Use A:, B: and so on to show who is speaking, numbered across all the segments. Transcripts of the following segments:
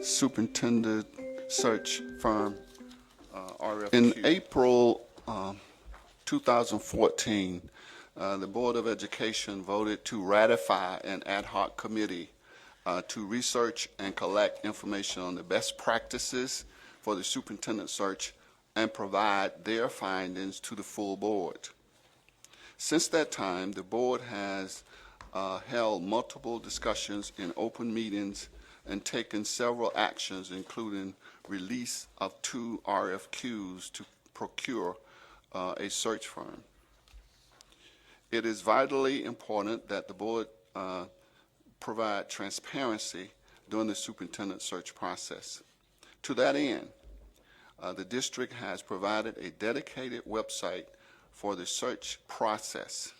A: Superintendent Search Firm, RFQ. In April 2014, the Board of Education voted to ratify an ad hoc committee to research and collect information on the best practices for the superintendent search and provide their findings to the full board. Since that time, the board has held multiple discussions in open meetings and taken several actions, including release of 2 RFQs to procure a search firm. It is vitally important that the board provide transparency during the superintendent search process. To that end, the district has provided a dedicated website for the search process.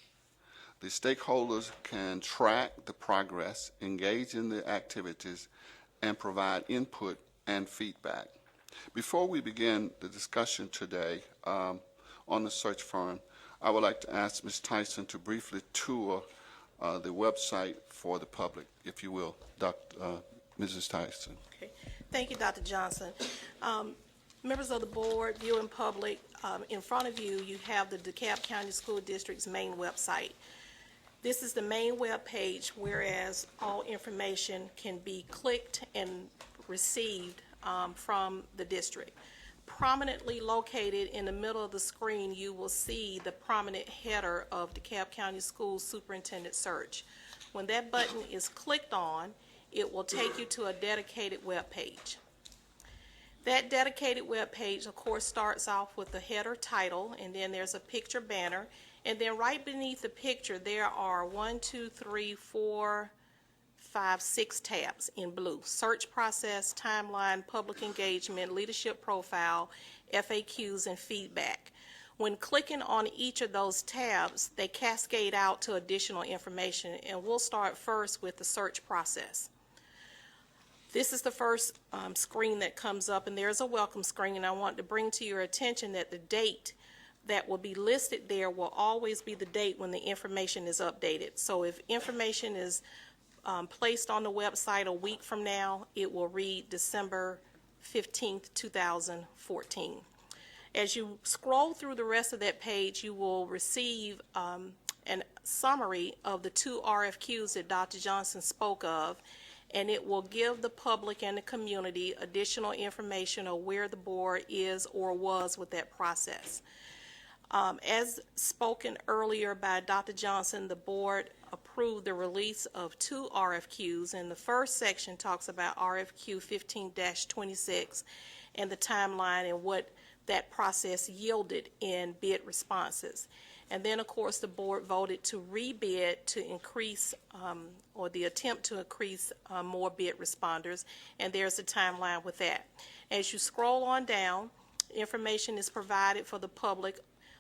A: The stakeholders can track the progress, engage in the activities, and provide input and feedback. Before we begin the discussion today on the search firm, I would like to ask Ms. Tyson to briefly tour the website for the public, if you will, Mrs. Tyson.
B: Okay. Thank you, Dr. Johnson. Members of the board, viewing public, in front of you, you have the DeKalb County School District's main website. This is the main web page, whereas all information can be clicked and received from the district. Prominently located in the middle of the screen, you will see the prominent header of DeKalb County Schools Superintendent Search. When that button is clicked on, it will take you to a dedicated web page. That dedicated web page, of course, starts off with the header title, and then there's a picture banner, and then right beneath the picture there are 6 tabs in blue: search process, timeline, public engagement, leadership profile, FAQs, and feedback. When clicking on each of those tabs, they cascade out to additional information, and we'll start first with the search process. This is the first screen that comes up, and there's a welcome screen, and I want to bring to your attention that the date that will be listed there will always be the date when the information is updated. So if information is placed on the website a week from now, it will read December 15th, 2014. As you scroll through the rest of that page, you will receive a summary of the 2 RFQs that Dr. Johnson spoke of, and it will give the public and the community additional information on where the board is or was with that process. As spoken earlier by Dr. Johnson, the board approved the release of 2 RFQs, and the first section talks about RFQ 15-26 and the timeline and what that process yielded in bid responses. And then, of course, the board voted to rebid to increase or the attempt to increase more bid responders, and there's a timeline with that. As you scroll on down, information is provided for the public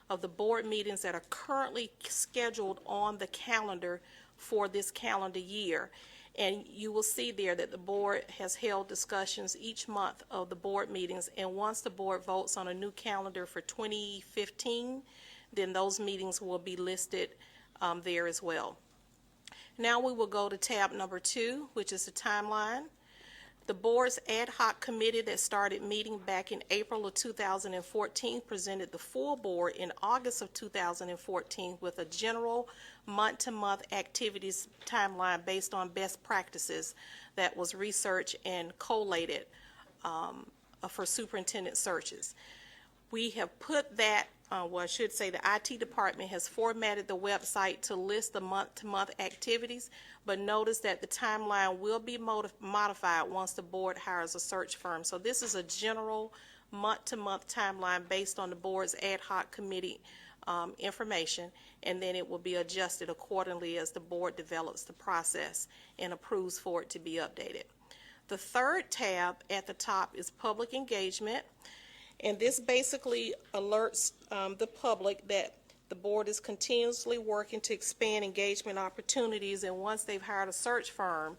B: of the board meetings that are currently scheduled on the calendar for this calendar year. And you will see there that the board has held discussions each month of the board meetings, and once the board votes on a new calendar for 2015, then those meetings will be listed there as well. Now we will go to tab number 2, which is the timeline. The board's ad hoc committee that started meeting back in April of 2014 presented the full board in August of 2014 with a general month-to-month activities timeline based on best practices that was researched and collated for superintendent searches. We have put that, well, I should say the IT department has formatted the website to list the month-to-month activities, but notice that the timeline will be modified once the board hires a search firm. So this is a general month-to-month timeline based on the board's ad hoc committee information, and then it will be adjusted accordingly as the board develops the process and approves for it to be updated. The third tab at the top is public engagement. And this basically alerts the public that the board is continuously working to expand engagement opportunities, and once they've hired a search firm,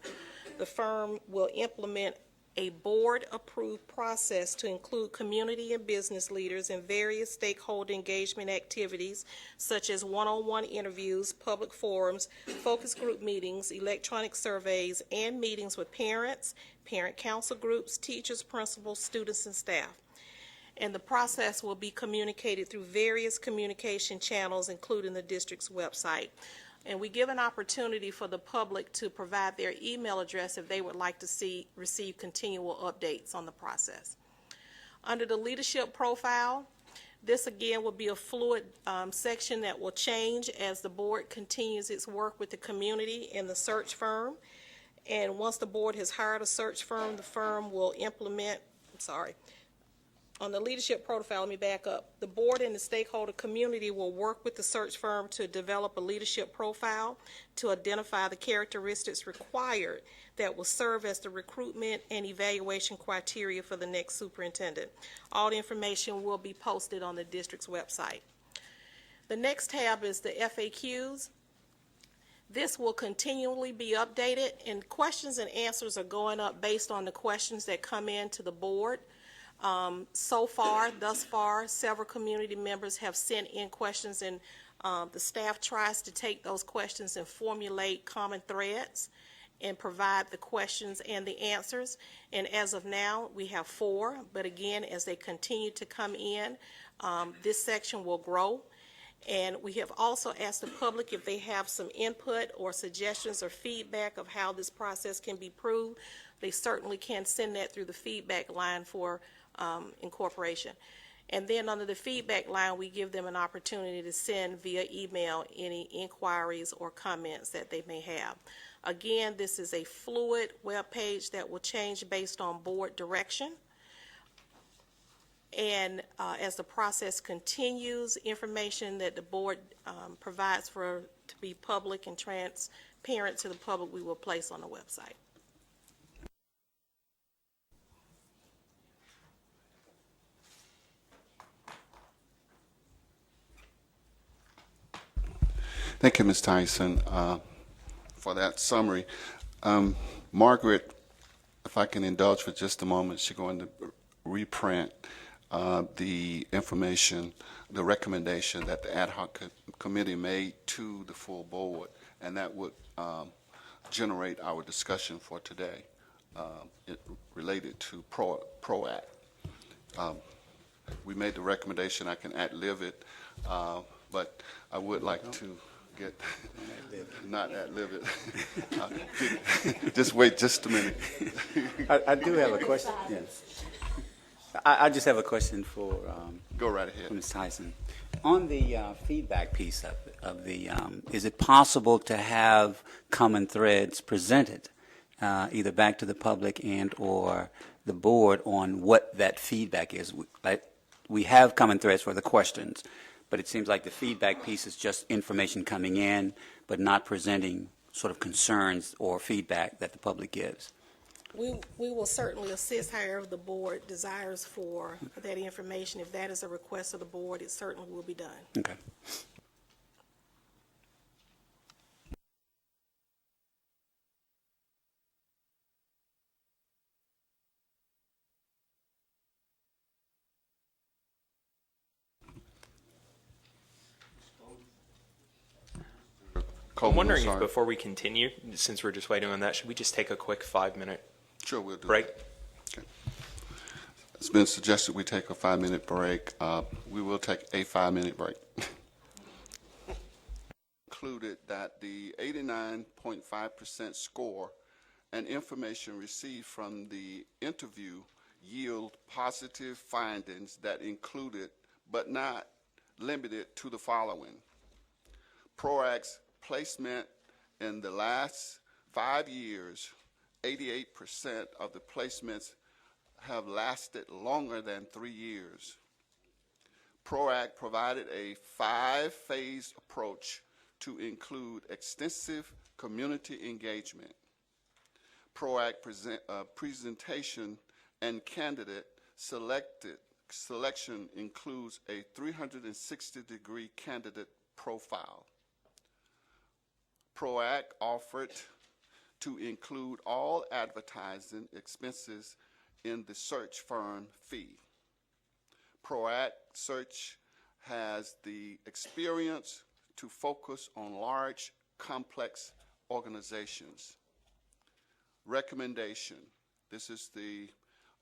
B: the firm will implement a board-approved process to include community and business leaders in various stakeholder engagement activities such as one-on-one interviews, public forums, focus group meetings, electronic surveys, and meetings with parents, parent council groups, teachers, principals, students, and staff. And the process will be communicated through various communication channels, including the district's website. And we give an opportunity for the public to provide their email address if they would like to receive continual updates on the process. Under the leadership profile, this again will be a fluid section that will change as the board continues its work with the community and the search firm. And once the board has hired a search firm, the firm will implement, on the leadership profile, let me back up. The board and the stakeholder community will work with the search firm to develop a leadership profile to identify the characteristics required that will serve as the recruitment and evaluation criteria for the next superintendent. All the information will be posted on the district's website. The next tab is the FAQs. This will continually be updated, and questions and answers are going up based on the questions that come in to the board. Thus far, several community members have sent in questions, and the staff tries to take those questions and formulate common threads and provide the questions and the answers. And as of now, we have 4, but again, as they continue to come in, this section will grow. And we have also asked the public if they have some input or suggestions or feedback of how this process can be improved. They certainly can send that through the feedback line for incorporation. And then under the feedback line, we give them an opportunity to send via email any inquiries or comments that they may have. Again, this is a fluid web page that will change based on board direction. And as the process continues, information that the board provides to be public and transparent to the public, we will place on the website.
A: Thank you, Ms. Tyson, for that summary. Margaret, if I can indulge for just a moment, she's going to reprint the information, the recommendation that the ad hoc committee made to the full board, and that would generate our discussion for today related to PROACT. We made the recommendation. I can ad-lib it, but I would like to get, not ad-lib it. Just wait just a minute.
C: I do have a question. Yes. I just have a question for
A: Go right ahead.
C: Ms. Tyson. On the feedback piece of the, is it possible to have common threads presented either back to the public and or the board on what that feedback is? We have common threads for the questions, but it seems like the feedback piece is just information coming in, but not presenting sort of concerns or feedback that the public gives.
B: We will certainly assist however the board desires for that information. If that is a request of the board, it certainly will be done.
C: Okay.
D: I'm wondering if before we continue, since we're just waiting on that, should we just take a quick 5-minute
A: Sure, we'll do
D: break?
A: that. Okay. It's been suggested we take a 5-minute break. We will take a 5-minute break. Concluded that the 89.5% score and information received from the interview yield positive findings that included, but not limited to, the following. PROACT's placement in the last 5 years, 88% of the placements have lasted longer than 3 years. PROACT provided a 5-phase approach to include extensive community engagement. PROACT presentation and candidate selection includes a 360-degree candidate profile. PROACT offered to include all advertising expenses in the search firm fee. ProAct Search has the experience to focus on large, complex organizations. Recommendation. This is the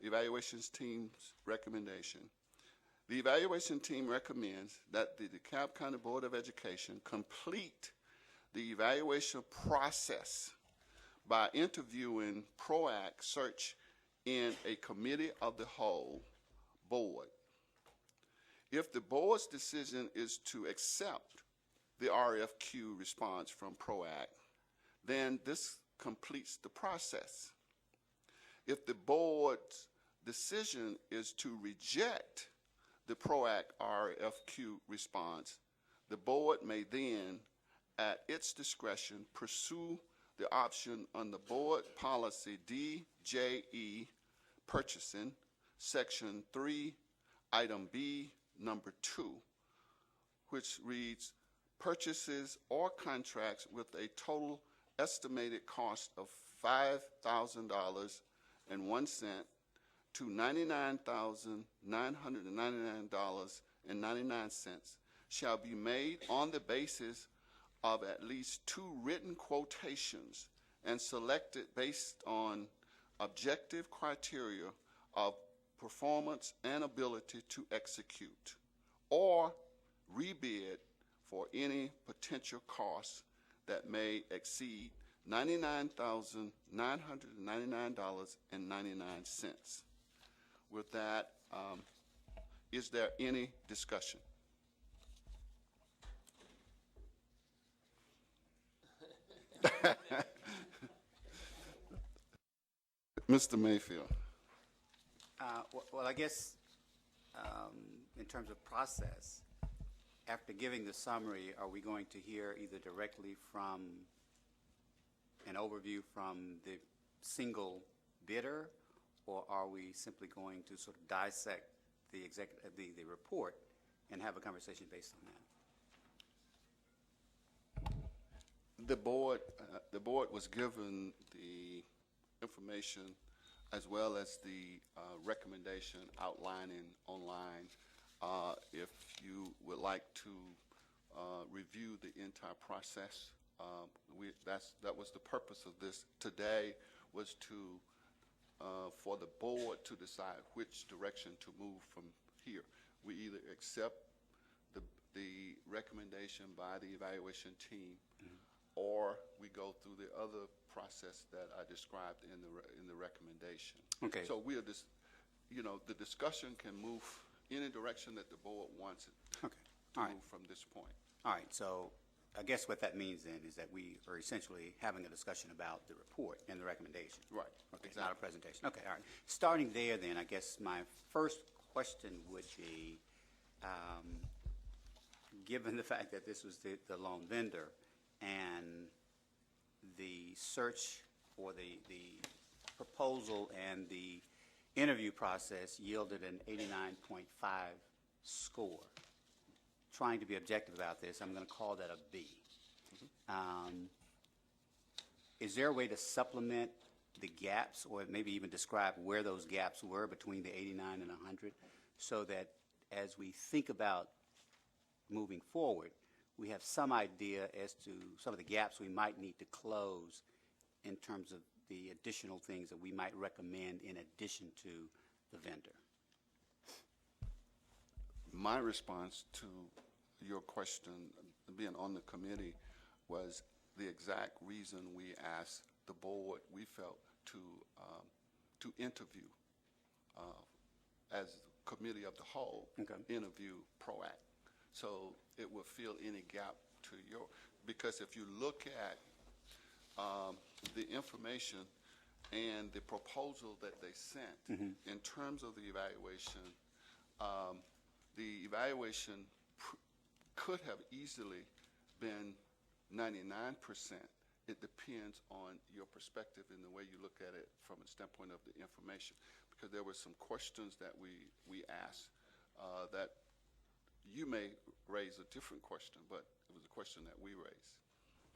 A: evaluations team's recommendation. The evaluation team recommends that the DeKalb County Board of Education complete the evaluation process by interviewing ProAct Search in a committee of the whole board. If the board's decision is to accept the RFQ response from ProAct, then this completes the process. If the board's decision is to reject the ProAct RFQ response, the board may then, at its discretion, pursue the option under Board Policy DJE Purchasing, Section 3, Item B, Number 2, which reads, purchases or contracts with a total estimated cost of $5,000.01 to $99,999.99 shall be made on the basis of at least 2 written quotations and selected based on objective criteria of performance and ability to execute, or rebid for any potential costs that may exceed $99,999.99. With that, is there any discussion? Mr. Mayfield.
C: Well, I guess in terms of process, after giving the summary, are we going to hear either directly from an overview from the single bidder, or are we simply going to sort of dissect the report and have a conversation based on that?
A: The board was given the information as well as the recommendation outlining online. If you would like to review the entire process, that was the purpose of this today, was to for the board to decide which direction to move from here. We either accept the recommendation by the evaluation team, or we go through the other process that I described in the recommendation.
C: Okay.
A: So we are just, the discussion can move any direction that the board wants it
C: Okay.
A: to
C: All right.
A: move from this point.
C: All right, so I guess what that means then is that we are essentially having a discussion about the report and the recommendation.
A: Right,
C: Okay,
A: exactly.
C: not a presentation. Okay, all right. Starting there then, I guess my first question would be, given the fact that this was the loan vendor and the search or the proposal and the interview process yielded an 89.5 score. Trying to be objective about this, I'm going to call that a B. Is there a way to supplement the gaps, or maybe even describe where those gaps were between the 89 and 100, so that as we think about moving forward, we have some idea as to some of the gaps we might need to close in terms of the additional things that we might recommend in addition to the vendor?
A: My response to your question, being on the committee, was the exact reason we asked the board, we felt, to interview as committee of the whole,
C: Okay.
A: interview ProAct. So it will fill any gap to because if you look at the information and the proposal that they sent, in terms of the evaluation could have easily been 99%. It depends on your perspective and the way you look at it from a standpoint of the information, because there were some questions that we asked that you may raise a different question, but it was a question that we raised.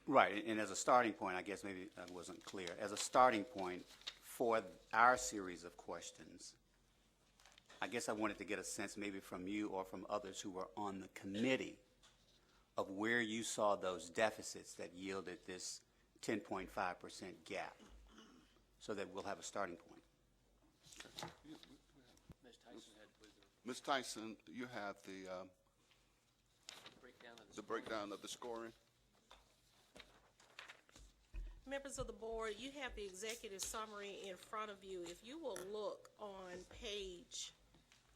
C: Right, and as a starting point, I guess maybe I wasn't clear. As a starting point, for our series of questions, I guess I wanted to get a sense maybe from you or from others who were on the committee of where you saw those deficits that yielded this 10.5% gap, so that we'll have a starting point.
E: Ms. Tyson had with the
A: Ms. Tyson, you have the breakdown of the scoring.
B: Members of the board, you have the executive summary in front of you. If you will look on page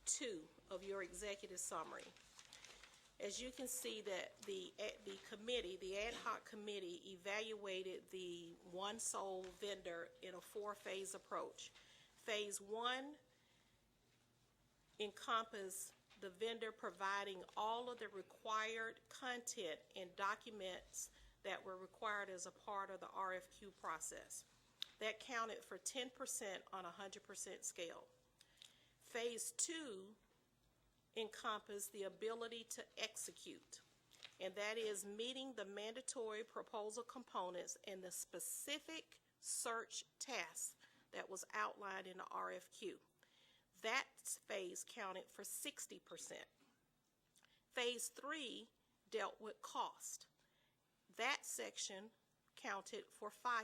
B: 2 of your executive summary, as you can see that the committee, the ad hoc committee, evaluated the one sole vendor in a 4-phase approach. Phase 1 encompassed the vendor providing all of the required content and documents that were required as a part of the RFQ process. That counted for 10% on a 100% scale. Phase 2 encompassed the ability to execute, and that is meeting the mandatory proposal components and the specific search tasks that was outlined in the RFQ. That phase counted for 60%. Phase 3 dealt with cost. That section counted for 5%.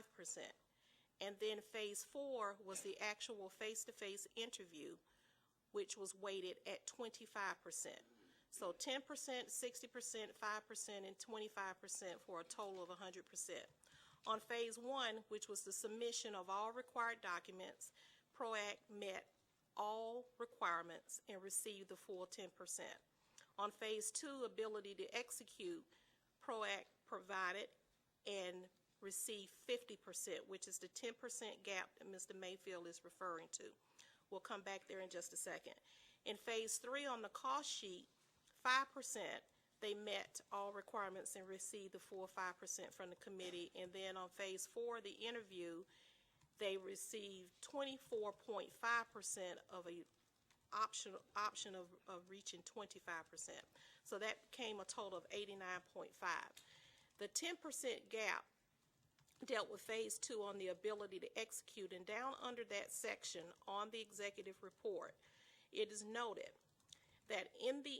B: And then phase 4 was the actual face-to-face interview, which was weighted at 25%. So 10%, 60%, 5%, and 25% for a total of 100%. On phase 1, which was the submission of all required documents, PROACT met all requirements and received the full 10%. On phase 2, ability to execute, PROACT provided and received 50%, which is the 10% gap that Mr. Mayfield is referring to. We'll come back there in just a second. In phase 3 on the cost sheet, 5%, they met all requirements and received the full 5% from the committee. And then on phase 4, the interview, they received 24.5% of a option of reaching 25%. So that became a total of 89.5. The 10% gap dealt with phase 2 on the ability to execute, and down under that section on the executive report, it is noted that in the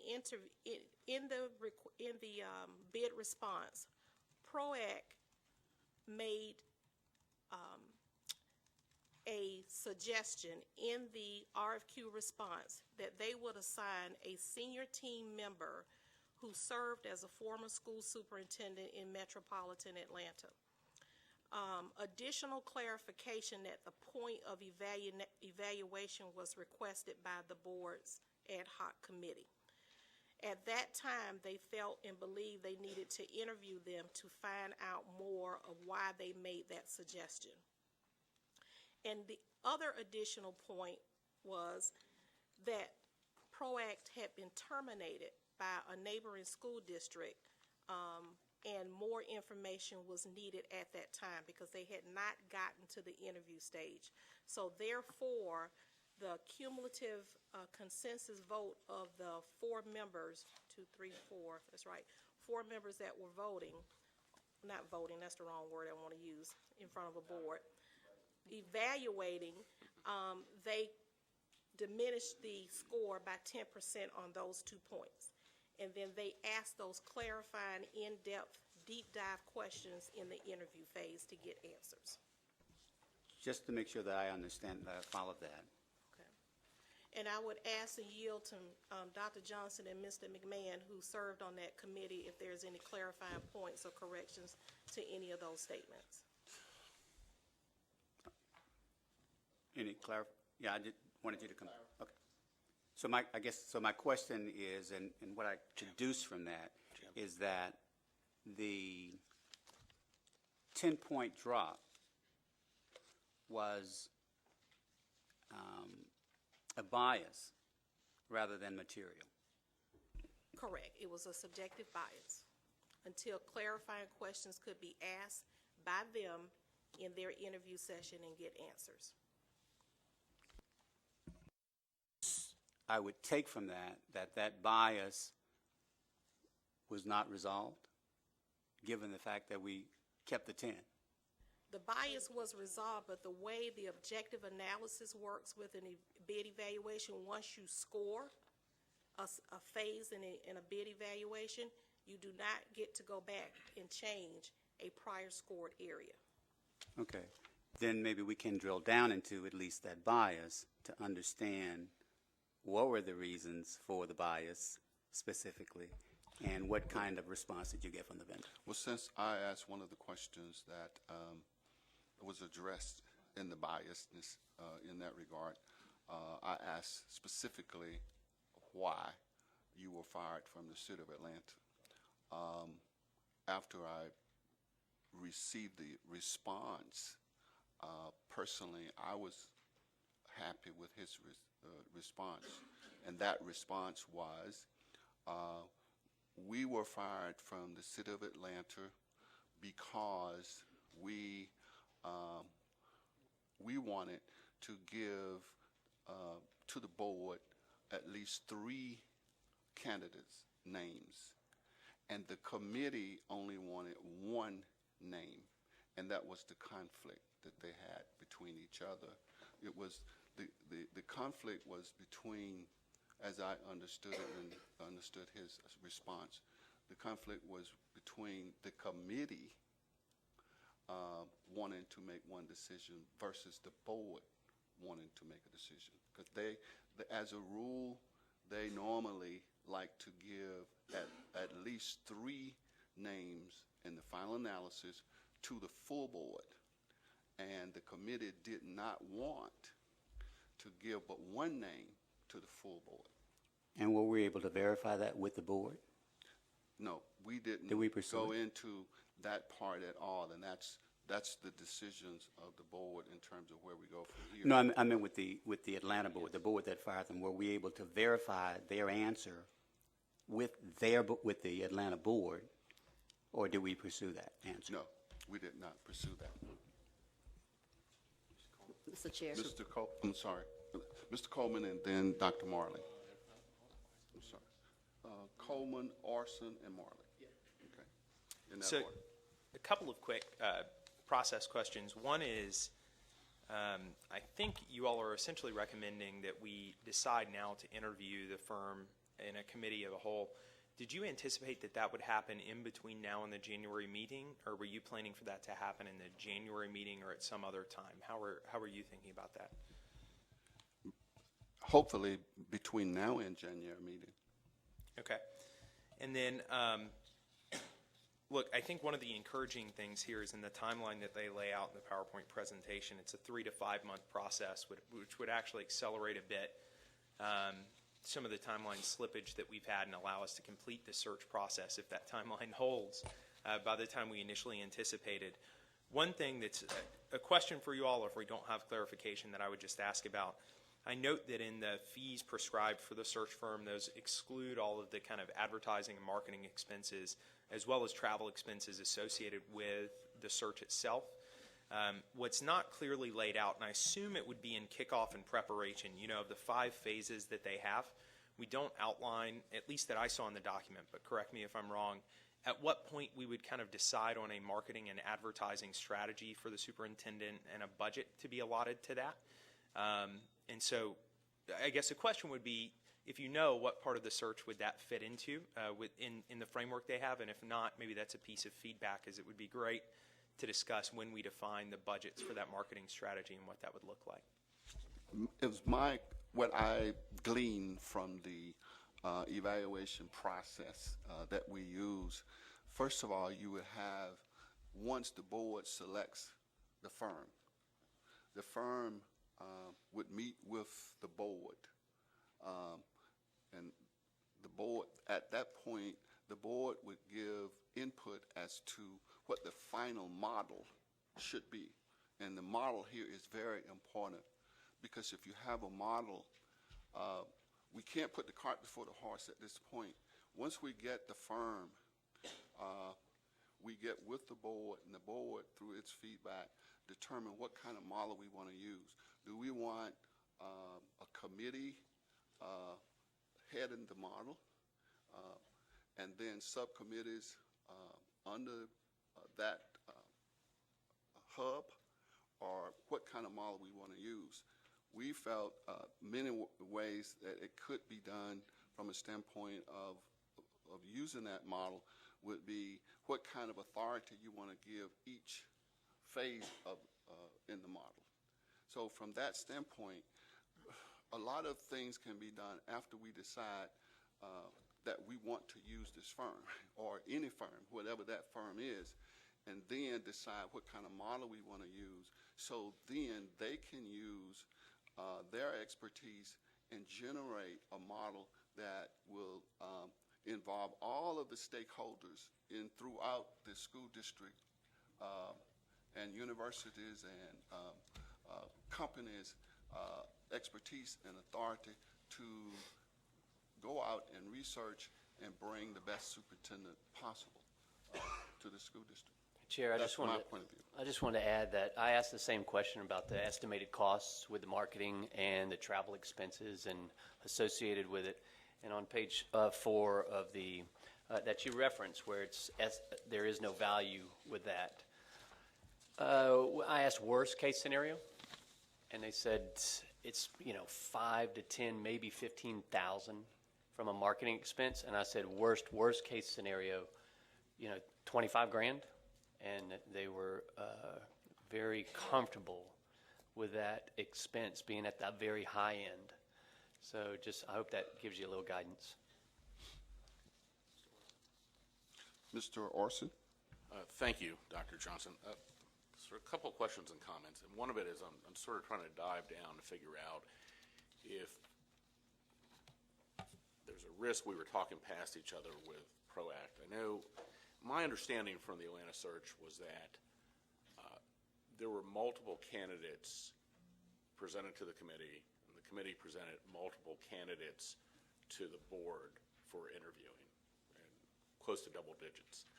B: bid response, PROACT made a suggestion in the RFQ response that they would assign a senior team member who served as a former school superintendent in metropolitan Atlanta. Additional clarification at the point of evaluation was requested by the board's ad hoc committee. At that time, they felt and believed they needed to interview them to find out more of why they made that suggestion. And the other additional point was that PROACT had been terminated by a neighboring school district, and more information was needed at that time because they had not gotten to the interview stage. So therefore, the cumulative consensus vote of the 4 members, 2, 3, 4, that's right, 4 members that were voting, not voting, that's the wrong word I want to use in front of a board, evaluating, they diminished the score by 10% on those 2 points. And then they asked those clarifying, in-depth, deep dive questions in the interview phase to get answers.
C: Just to make sure that I understand, that I follow that.
B: Okay. And I would ask and yield to Dr. Johnson and Mr. McMahon, who served on that committee, if there's any clarifying points or corrections to any of those statements.
C: Any yeah, I just wanted you to come. Okay. So my question is, and what I deduce from that is that the 10-point drop was a bias rather than material.
B: Correct. It was a subjective bias until clarifying questions could be asked by them in their interview session and get answers.
C: I would take from that bias was not resolved, given the fact that we kept the 10.
B: The bias was resolved, but the way the objective analysis works with a bid evaluation, once you score a phase in a bid evaluation, you do not get to go back and change a prior scored area.
C: Okay. Then maybe we can drill down into at least that bias to understand what were the reasons for the bias specifically, and what kind of response did you get from the vendor?
A: Well, since I asked one of the questions that was addressed in the biasness in that regard, I asked specifically why you were fired from the city of Atlanta. After I received the response, personally, I was happy with his response, and that response was, we were fired from the city of Atlanta because we wanted to give to the board at least 3 candidates' names, and the committee only wanted 1 name, and that was the conflict that they had between each other. It was the conflict was between, as I understood it and understood his response, the conflict was between the committee wanting to make one decision versus the board wanting to make a decision. Because as a rule, they normally like to give at least 3 names in the final analysis to the full board, and the committee did not want to give but 1 name to the full board.
C: And were we able to verify that with the board?
A: No, we didn't
C: Did we pursue
A: go
C: it?
A: into that part at all, and that's the decisions of the board in terms of where we go from here.
C: No, I meant with the Atlanta board, the board that fired them. Were we able to verify their answer with the Atlanta board, or did we pursue that answer?
A: No, we did not pursue that.
F: Mr. Chair.
A: I'm sorry. Mr. Coleman and then Dr. Marley. I'm sorry. Coleman, Orson, and Marley. Okay. In that
D: So,
A: order.
D: a couple of quick process questions. One is, I think you all are essentially recommending that we decide now to interview the firm in a committee of a whole. Did you anticipate that that would happen in between now and the January meeting, or were you planning for that to happen in the January meeting or at some other time? How are you thinking about that?
A: Hopefully between now and January meeting.
D: Okay. And then, look, I think one of the encouraging things here is in the timeline that they lay out in the PowerPoint presentation. It's a 3 to 5 month process, which would actually accelerate a bit some of the timeline slippage that we've had and allow us to complete the search process if that timeline holds by the time we initially anticipated. One thing that's a question for you all, if we don't have clarification, that I would just ask about. I note that in the fees prescribed for the search firm, those exclude all of the kind of advertising and marketing expenses, as well as travel expenses associated with the search itself. What's not clearly laid out, and I assume it would be in kickoff and preparation, of the 5 phases that they have, we don't outline, at least that I saw in the document, but correct me if I'm wrong, at what point we would kind of decide on a marketing and advertising strategy for the superintendent and a budget to be allotted to that. And so I guess the question would be, if you know, what part of the search would that fit into in the framework they have? And if not, maybe that's a piece of feedback, as it would be great to discuss when we define the budgets for that marketing strategy and what that would look like.
A: It was what I gleaned from the evaluation process that we use. First of all, you would have, once the board selects the firm would meet with the board, and the board, at that point, the board would give input as to what the final model should be. And the model here is very important, because if you have a model, we can't put the cart before the horse at this point. Once we get the firm, we get with the board, and the board, through its feedback, determine what kind of model we want to use. Do we want a committee heading the model, and then subcommittees under that hub or what kind of model we want to use. We felt many ways that it could be done from a standpoint of using that model would be what kind of authority you want to give each phase of in the model. So from that standpoint, a lot of things can be done after we decide that we want to use this firm or any firm, whatever that firm is, and then decide what kind of model we want to use. So then they can use their expertise and generate a model that will involve all of the stakeholders throughout the school district and universities and companies' expertise and authority to go out and research and bring the best superintendent possible to the school district.
E: Chair,
A: That's my point of view.
E: I just wanted to add that I asked the same question about the estimated costs with the marketing and the travel expenses and associated with it. And on page 4 of the that you reference, where there is no value with that, I asked worst case scenario, and they said it's 5 to 10, maybe 15,000 from a marketing expense, and I said worst case scenario, 25 grand. And they were very comfortable with that expense being at the very high end. So I hope that gives you a little guidance.
A: Mr. Orson?
F: Thank you, Dr. Johnson. So a couple of questions and comments, and one of it is I'm sort of trying to dive down to figure out if there's a risk. We were talking past each other with PROACT. I know my understanding from the Atlanta search was that there were multiple candidates presented to the committee, and the committee presented multiple candidates to the board for interviewing, and close to double digits.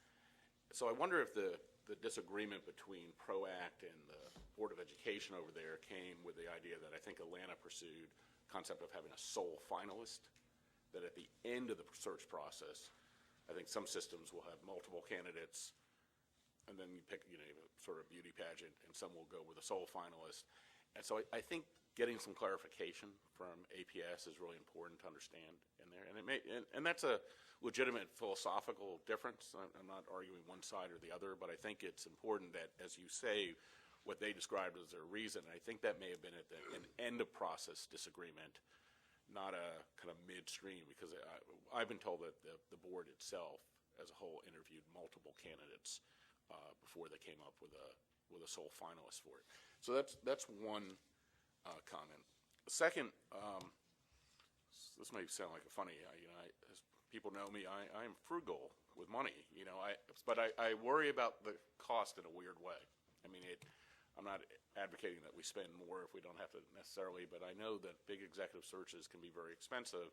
F: So I wonder if the disagreement between PROACT and the Board of Education over there came with the idea that I think Atlanta pursued the concept of having a sole finalist, that at the end of the search process, I think some systems will have multiple candidates, and then you pick, sort of beauty pageant, and some will go with a sole finalist. And so I think getting some clarification from APS is really important to understand in there. And and that's a legitimate philosophical difference. I'm not arguing one side or the other, but I think it's important that, as you say, what they described as their reason, I think that may have been an end of process disagreement, not a kind of midstream, because I've been told that the board itself as a whole interviewed multiple candidates before they came up with a sole finalist for it. So that's one comment. Second, this may sound like a funny, as people know me, I am frugal with money, but I worry about the cost in a weird way. I mean, I'm not advocating that we spend more if we don't have to necessarily, but I know that big executive searches can be very expensive,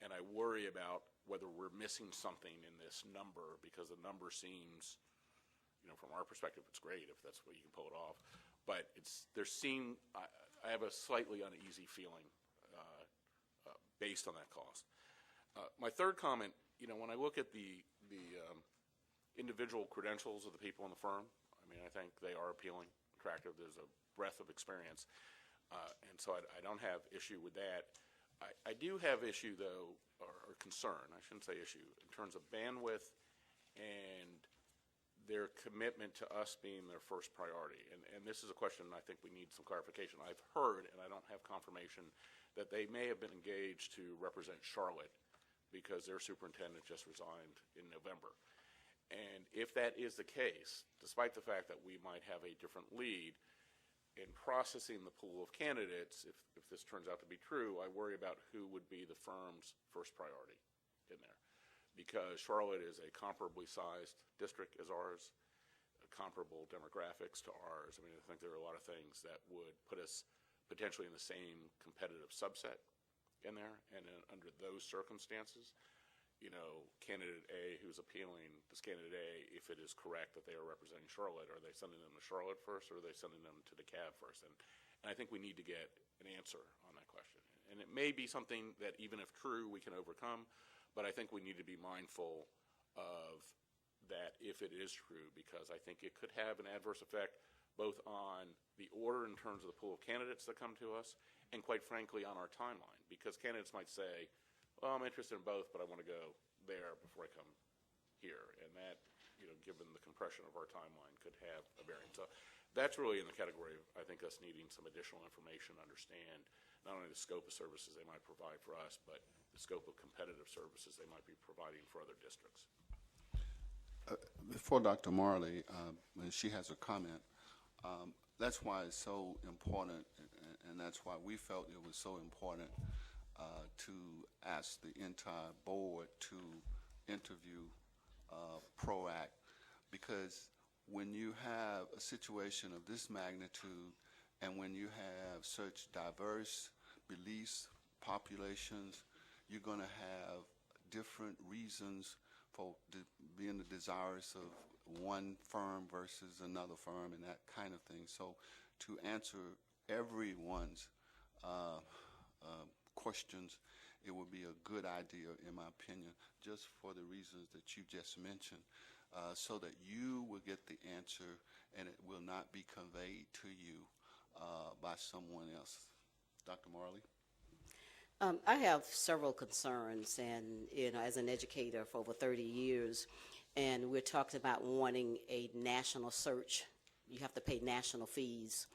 F: and I worry about whether we're missing something in this number, because the number seems, from our perspective, it's great if that's what you can pull it off, but I have a slightly uneasy feeling based on that cost. My third comment, when I look at the individual credentials of the people in the firm, I think they are appealing, attractive. There's a breadth of experience, and so I don't have issue with that. I do have issue, though, or concern, I shouldn't say issue, in terms of bandwidth and their commitment to us being their first priority. And this is a question I think we need some clarification. I've heard, and I don't have confirmation, that they may have been engaged to represent Charlotte because their superintendent just resigned in November. And if that is the case, despite the fact that we might have a different lead, in processing the pool of candidates, if this turns out to be true, I worry about who would be the firm's first priority in there. Because Charlotte is a comparably sized district as ours, comparable demographics to ours. I think there are a lot of things that would put us potentially in the same competitive subset in there. And under those circumstances, candidate A who's appealing, this candidate A, if it is correct that they are representing Charlotte, are they sending them to Charlotte first, or are they sending them to DeKalb first? And I think we need to get an answer on that question. And it may be something that, even if true, we can overcome, but I think we need to be mindful of that if it is true, because I think it could have an adverse effect both on the order in terms of the pool of candidates that come to us, and quite frankly, on our timeline, because candidates might say, well, I'm interested in both, but I want to go there before I come here, and that, given the compression of our timeline, could have a bearing. So that's really in the category of, I think, us needing some additional information to understand not only the scope of services they might provide for us, but the scope of competitive services they might be providing for other districts.
A: Before Dr. Marley, when she has a comment, that's why it's so important, and that's why we felt it was so important to ask the entire board to interview PROACT, because when you have a situation of this magnitude and when you have such diverse beliefs, populations, you're going to have different reasons for being desirous of one firm versus another firm and that kind of thing. So to answer everyone's questions, it would be a good idea, in my opinion, just for the reasons that you just mentioned, so that you will get the answer and it will not be conveyed to you by someone else. Dr. Marley?
G: I have several concerns, and as an educator for over 30 years, and we're talking about wanting a national search. You have to pay national fees.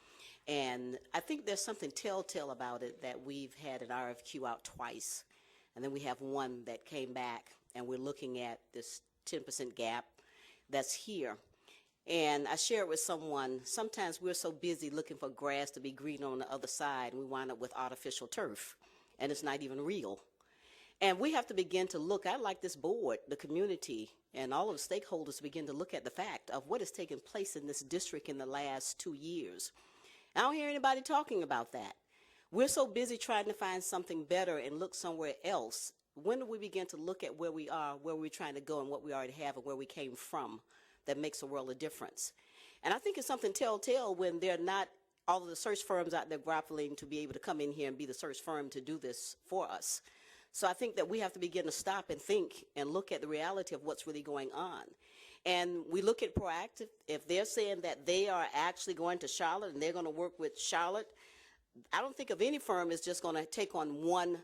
G: And I think there's something telltale about it, that we've had an RFQ out twice, and then we have one that came back, and we're looking at this 10% gap that's here. And I shared with someone, sometimes we're so busy looking for grass to be green on the other side, and we wind up with artificial turf, and it's not even real. And we have to begin to look, I'd like this board, the community, and all of the stakeholders to begin to look at the fact of what has taken place in this district in the last 2 years. I don't hear anybody talking about that. We're so busy trying to find something better and look somewhere else. When do we begin to look at where we are, where we're trying to go, and what we already have, and where we came from? That makes a world of difference. And I think it's something telltale when they're not all of the search firms out there grappling to be able to come in here and be the search firm to do this for us. So I think that we have to begin to stop and think and look at the reality of what's really going on. And we look at Proactive. If they're saying that they are actually going to Charlotte and they're going to work with Charlotte, I don't think of any firm is just going to take on one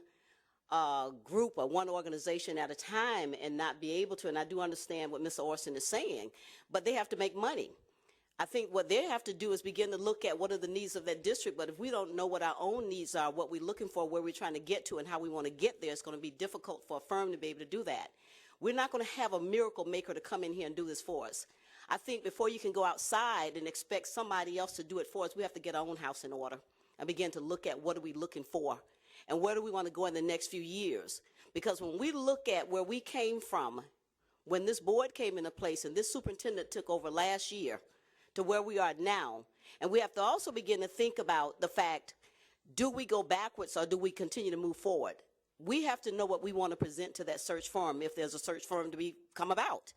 G: group or one organization at a time and not be able to. And I do understand what Mr. Orson is saying, but they have to make money. I think what they have to do is begin to look at what are the needs of that district. But if we don't know what our own needs are, what we're looking for, where we're trying to get to, and how we want to get there, it's going to be difficult for a firm to be able to do that. We're not going to have a miracle maker to come in here and do this for us. I think before you can go outside and expect somebody else to do it for us, we have to get our own house in order and begin to look at what are we looking for and where do we want to go in the next few years. Because when we look at where we came from, when this board came into place and this superintendent took over last year to where we are now, and we have to also begin to think about the fact, do we go backwards or do we continue to move forward? We have to know what we want to present to that search firm if there's a search firm to come about.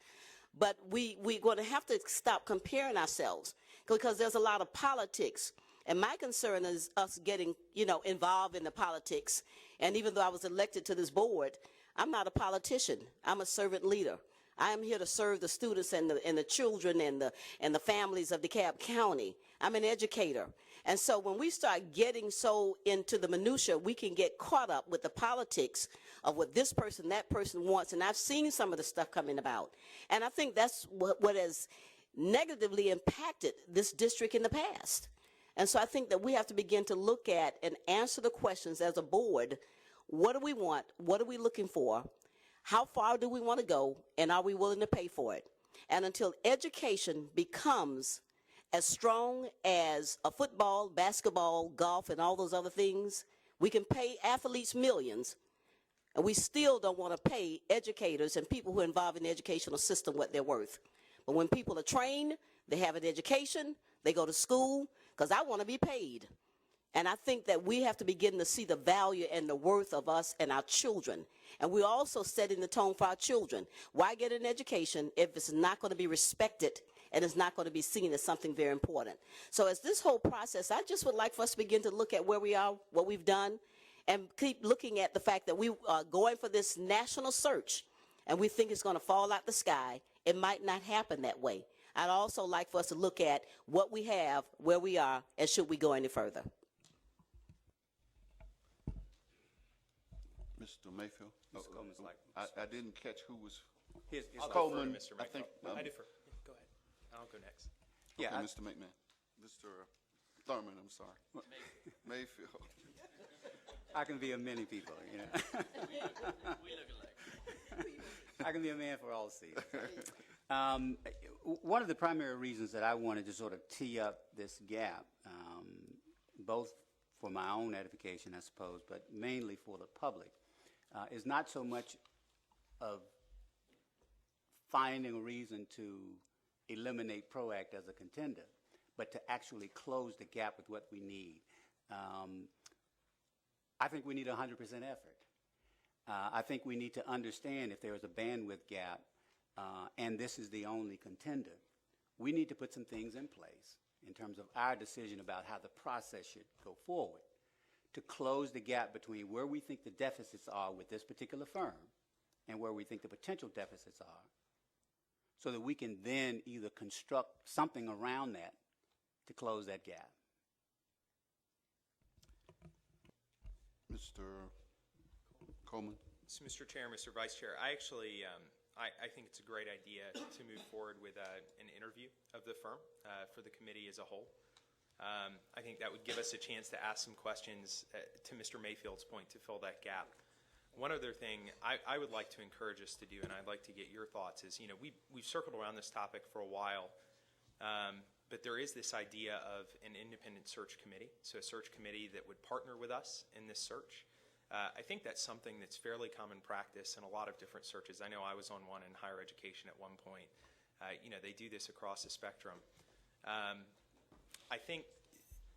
G: But we're going to have to stop comparing ourselves because there's a lot of politics. And my concern is us getting, involved in the politics. And even though I was elected to this board, I'm not a politician. I'm a servant leader. I am here to serve the students and the children and the families of DeKalb County. I'm an educator. And so when we start getting so into the minutia, we can get caught up with the politics of what this person, that person wants. And I've seen some of the stuff coming about. And I think that's what has negatively impacted this district in the past. And so I think that we have to begin to look at and answer the questions as a board. What do we want? What are we looking for? How far do we want to go? And are we willing to pay for it? And until education becomes as strong as a football, basketball, golf, and all those other things, we can pay athletes millions, and we still don't want to pay educators and people who are involved in the educational system what they're worth. But when people are trained, they have an education, they go to school, because I want to be paid. And I think that we have to begin to see the value and the worth of us and our children. And we're also setting the tone for our children. Why get an education if it's not going to be respected and it's not going to be seen as something very important? So as this whole process, I just would like for us to begin to look at where we are, what we've done, and keep looking at the fact that we are going for this national search, and we think it's going to fall out the sky. It might not happen that way. I'd also like for us to look at what we have, where we are, and should we go any further.
A: Mr. Mayfield?
C: Mr. Coleman's like-
A: I didn't catch who was,
C: Here's
D: I'll
A: Coleman,
D: defer to Mr.
A: I think,
D: Mayfield. I defer. Yeah, go ahead. I'll go next.
C: Yeah,
A: okay, Mr. McMahon. Mr. Thurman, I'm sorry. Mayfield.
C: I can be a many people, you know. I can be a man for all seasons. One of the primary reasons that I wanted to sort of tee up this gap, both for my own edification, I suppose, but mainly for the public, is not so much of finding a reason to eliminate PROACT as a contender, but to actually close the gap with what we need. I think we need 100% effort. I think we need to understand if there is a bandwidth gap and this is the only contender, we need to put some things in place in terms of our decision about how the process should go forward to close the gap between where we think the deficits are with this particular firm and where we think the potential deficits are, so that we can then either construct something around that to close that gap.
A: Mr. Coleman?
D: So, Mr. Chair, Mr. Vice Chair, I actually, I think it's a great idea to move forward with an interview of the firm for the committee as a whole. I think that would give us a chance to ask some questions to Mr. Mayfield's point to fill that gap. One other thing I would like to encourage us to do, and I'd like to get your thoughts, is, you know, we've circled around this topic for a while, but there is this idea of an independent search committee, so a search committee that would partner with us in this search. I think that's something that's fairly common practice in a lot of different searches. I know I was on one in higher education at one point. You know, they do this across the spectrum. I think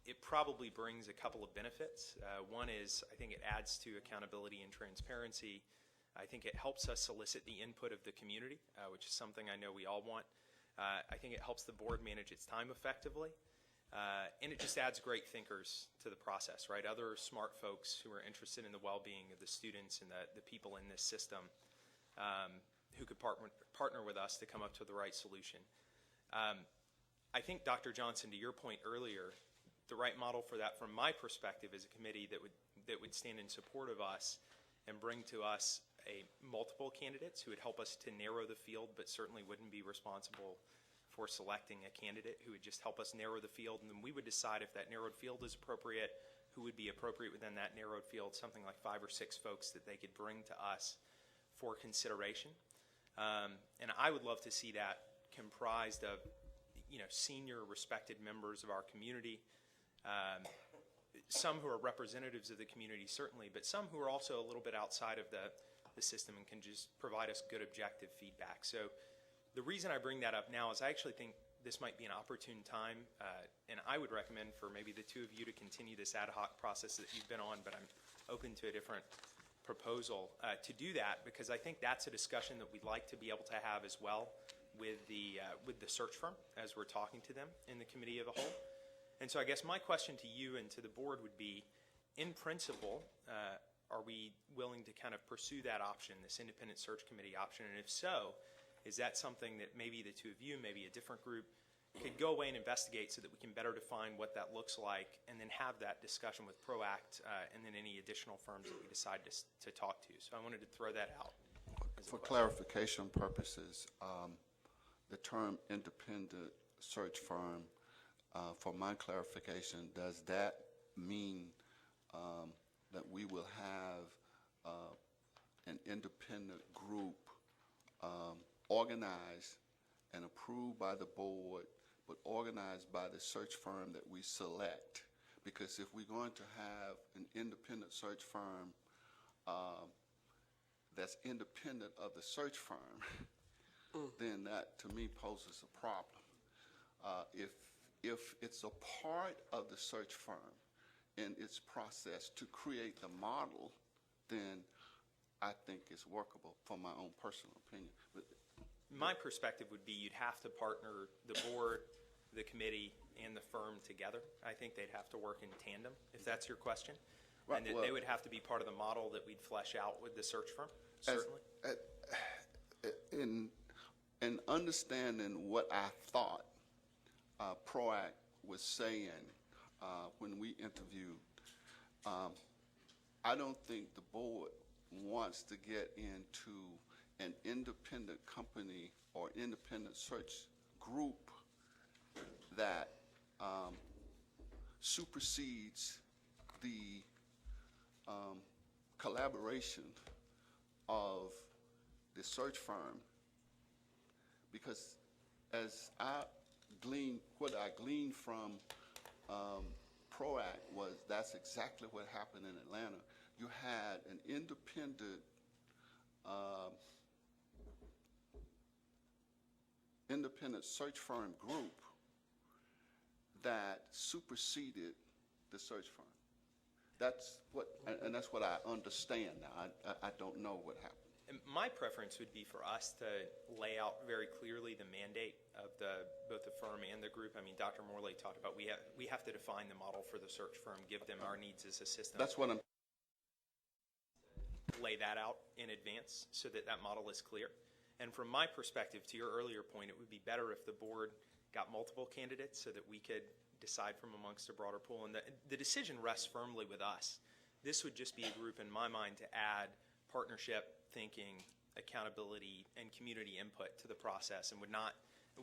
D: it probably brings a couple of benefits. One is I think it adds to accountability and transparency. I think it helps us solicit the input of the community, which is something I know we all want. I think it helps the board manage its time effectively. And it just adds great thinkers to the process, right? Other smart folks who are interested in the well-being of the students and the people in this system who could partner with us to come up to the right solution. I think, Dr. Johnson, to your point earlier, the right model for that from my perspective is a committee that would stand in support of us and bring to us multiple candidates who would help us to narrow the field, but certainly wouldn't be responsible for selecting a candidate, who would just help us narrow the field, and then we would decide if that narrowed field is appropriate, who would be appropriate within that narrowed field, something like 5 or 6 folks that they could bring to us for consideration. And I would love to see that comprised of, you know, senior respected members of our community, some who are representatives of the community certainly, but some who are also a little bit outside of the system and can just provide us good objective feedback. So the reason I bring that up now is I actually think this might be an opportune time, and I would recommend for maybe the two of you to continue this ad hoc process that you've been on, but I'm open to a different proposal to do that, because I think that's a discussion that we'd like to be able to have as well with the search firm as we're talking to them in the committee of the whole. And so I guess my question to you and to the board would be, in principle, are we willing to kind of pursue that option, this independent search committee option? And if so, is that something that maybe the two of you, maybe a different group, could go away and investigate so that we can better define what that looks like, and then have that discussion with PROACT and then any additional firms that we decide to talk to? So I wanted to throw that out.
A: For clarification purposes, the term independent search firm, for my clarification, does that mean that we will have an independent group organized and approved by the board, but organized by the search firm that we select? Because if we're going to have an independent search firm that's independent of the search firm, then that to me poses a problem. If it's a part of the search firm in its process to create the model, then I think it's workable, for my own personal opinion. But
D: my perspective would be you'd have to partner the board, the committee, and the firm together. I think they'd have to work in tandem, if that's your question.
A: Right,
D: and that
A: well,
D: they would have to be part of the model that we'd flesh out with the search firm, certainly.
A: in in understanding what I thought PROAC was saying when we interviewed, I don't think the board wants to get into an independent company or independent search group that supersedes the collaboration of the search firm, because as I gleaned, what I gleaned from PROAC was that's exactly what happened in Atlanta. You had an independent search firm group that superseded the search firm. That's what, and that's what I understand now. I don't know what happened.
D: And my preference would be for us to lay out very clearly the mandate of both the firm and the group. I mean, Dr. Morley talked about we have to define the model for the search firm, give them our needs as a system.
A: That's what I'm.
D: Lay that out in advance so that that model is clear. And from my perspective, to your earlier point, it would be better if the board got multiple candidates so that we could decide from amongst a broader pool. And the decision rests firmly with us. This would just be a group, in my mind, to add partnership, thinking, accountability, and community input to the process, and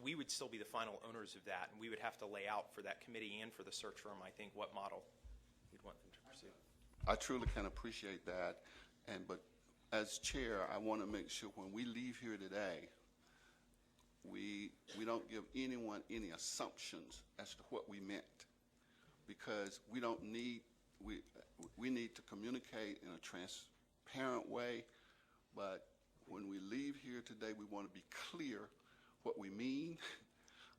D: we would still be the final owners of that, and we would have to lay out for that committee and for the search firm, I think, what model we'd want them to pursue.
A: I truly can appreciate that, but as chair, I want to make sure when we leave here today, we don't give anyone any assumptions as to what we meant, because we don't need we need to communicate in a transparent way. But when we leave here today, we want to be clear what we mean.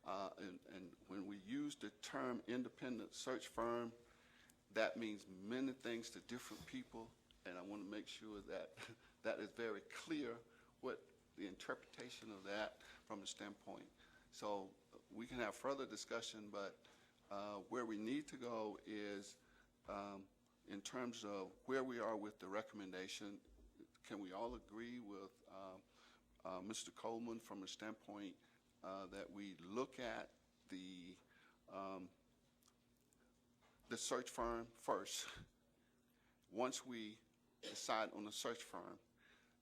A: And when we use the term independent search firm, that means many things to different people. And I want to make sure that that is very clear what the interpretation of that from the standpoint. So we can have further discussion, but where we need to go is in terms of where we are with the recommendation. Can we all agree with Mr. Coleman from the standpoint that we look at the search firm first? Once we decide on the search firm,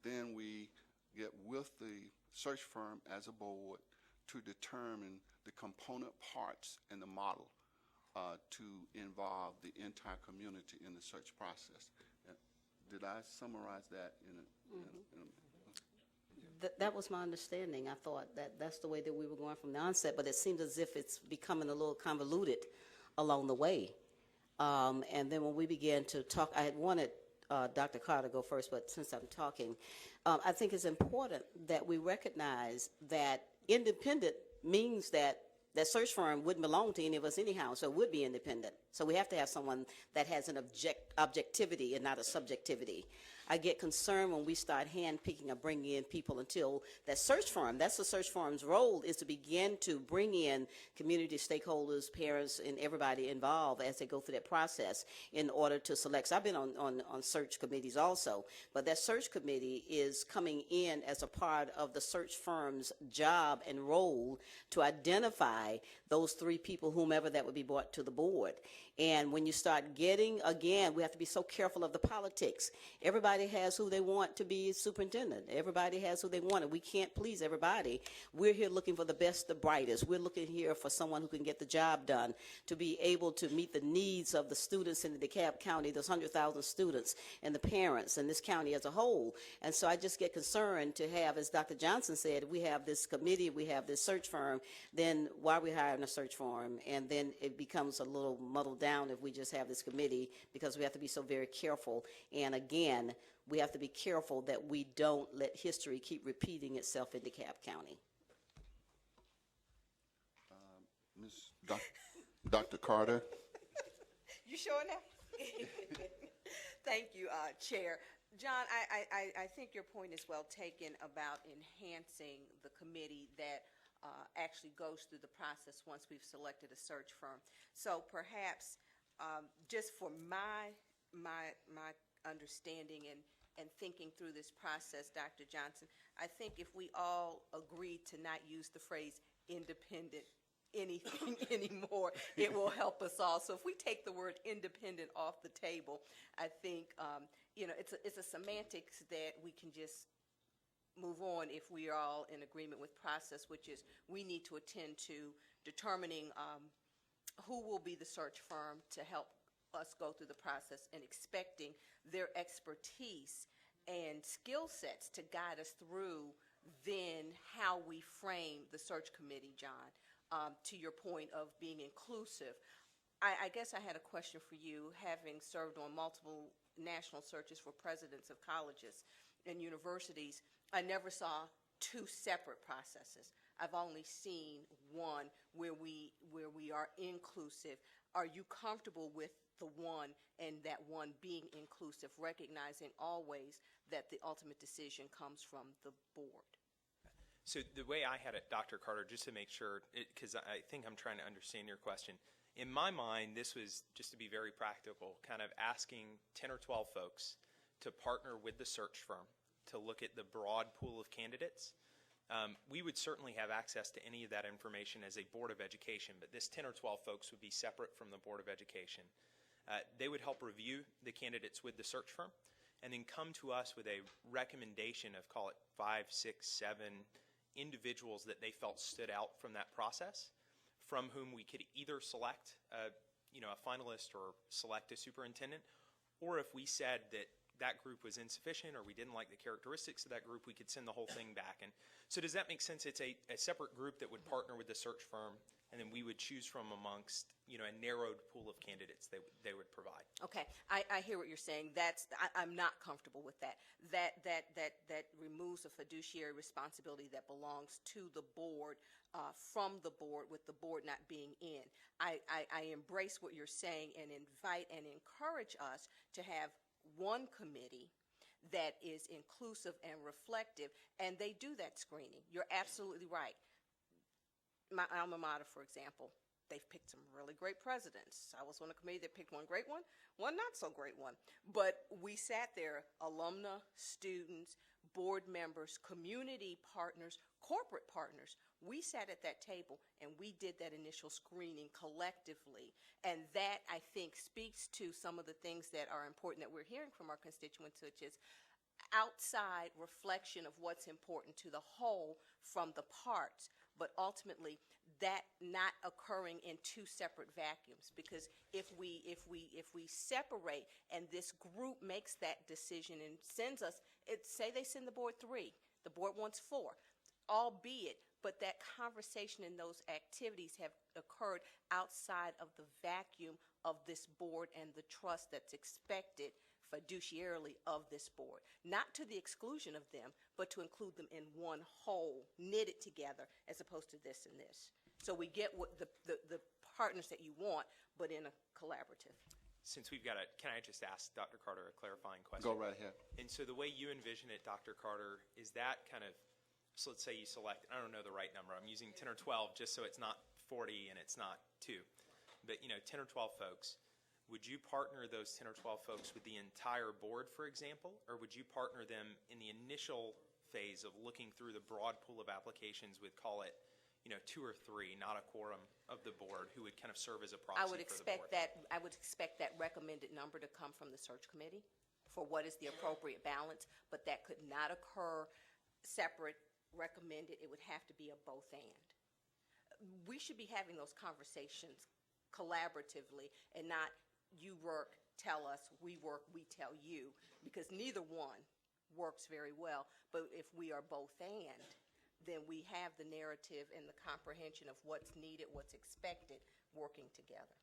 A: then we get with the search firm as a board to determine the component parts and the model to involve the entire community in the search process. Did I summarize that
G: That was my understanding. I thought that's the way that we were going from the onset, but it seems as if it's becoming a little convoluted along the way. And then when we began to talk, I had wanted Dr. Carter to go first, but since I'm talking, I think it's important that we recognize that independent means that search firm wouldn't belong to any of us anyhow, so it would be independent. So we have to have someone that has an objectivity and not a subjectivity. I get concerned when we start handpicking or bringing in people until that search firm, that's the search firm's role, is to begin to bring in community stakeholders, parents, and everybody involved as they go through that process in order to select. So I've been on search committees also, but that search committee is coming in as a part of the search firm's job and role to identify those three people, whomever that would be brought to the board. And when you start getting, again, we have to be so careful of the politics. Everybody has who they want to be superintendent. Everybody has who they want, and we can't please everybody. We're here looking for the best, the brightest. We're looking here for someone who can get the job done, to be able to meet the needs of the students in the DeKalb County, those 100,000 students, and the parents, and this county as a whole. And so I just get concerned to have, as Dr. Johnson said, we have this committee, we have this search firm, then why are we hiring a search firm? And then it becomes a little muddled down if we just have this committee, because we have to be so very careful. And again, we have to be careful that we don't let history keep repeating itself in DeKalb County.
A: Dr. Carter?
H: You sure now? Thank you, Chair. John, I think your point is well taken about enhancing the committee that actually goes through the process once we've selected a search firm. So perhaps just for my understanding, and and thinking through this process, Dr. Johnson, I think if we all agreed to not use the phrase independent anything anymore, it will help us all. So if we take the word independent off the table, I think, it's a semantics that we can just move on if we are all in agreement with process, which is we need to attend to determining who will be the search firm to help us go through the process and expecting their expertise and skill sets to guide us through then how we frame the search committee, John. To your point of being inclusive, I guess I had a question for you, having served on multiple national searches for presidents of colleges and universities. I never saw two separate processes. I've only seen one where we are inclusive. Are you comfortable with the one and that one being inclusive, recognizing always that the ultimate decision comes from the board?
D: So the way I had it, Dr. Carter, just to make sure, because I think I'm trying to understand your question. In my mind, this was, just to be very practical, kind of asking 10 or 12 folks to partner with the search firm to look at the broad pool of candidates. We would certainly have access to any of that information as a Board of Education, but this 10 or 12 folks would be separate from the Board of Education. They would help review the candidates with the search firm and then come to us with a recommendation of, call it 5, 6, 7 individuals that they felt stood out from that process, from whom we could either select a finalist or select a superintendent, or if we said that that group was insufficient or we didn't like the characteristics of that group, we could send the whole thing back. And so does that make sense? It's a separate group that would partner with the search firm, and then we would choose from amongst a narrowed pool of candidates they would provide.
H: Okay, I hear what you're saying. I'm not comfortable with that. That removes a fiduciary responsibility that belongs to the board, from the board, with the board not being in. I embrace what you're saying and invite and encourage us to have one committee that is inclusive and reflective, and they do that screening. You're absolutely right. My alma mater, for example, they've picked some really great presidents. I was on a committee that picked one great one not so great one. But we sat there, alumna, students, board members, community partners, corporate partners. We sat at that table and we did that initial screening collectively. And that, I think, speaks to some of the things that are important that we're hearing from our constituents, which is outside reflection of what's important to the whole from the parts, but ultimately that not occurring in two separate vacuums. Because if we separate and this group makes that decision and sends us, say they send the board 3, the board wants 4, albeit, but that conversation and those activities have occurred outside of the vacuum of this board and the trust that's expected fiduciarily of this board, not to the exclusion of them, but to include them in one whole, knitted together, as opposed to this and this. So we get what the partners that you want, but in a collaborative.
D: Since we've got can I just ask Dr. Carter a clarifying question?
A: Go right ahead.
D: And so the way you envision it, Dr. Carter, is that kind of, so let's say you select, I don't know the right number, I'm using 10 or 12 just so it's not 40 and it's not 2, but 10 or 12 folks. Would you partner those 10 or 12 folks with the entire board, for example, or would you partner them in the initial phase of looking through the broad pool of applications with, call it, 2 or 3, not a quorum of the board, who would kind of serve as a proxy for the board?
H: I would expect that recommended number to come from the search committee for what is the appropriate balance, but that could not occur separate, recommended. It would have to be a both and. We should be having those conversations collaboratively and not you work, tell us, we work, we tell you, because neither one works very well. But if we are both and, then we have the narrative and the comprehension of what's needed, what's expected, working together.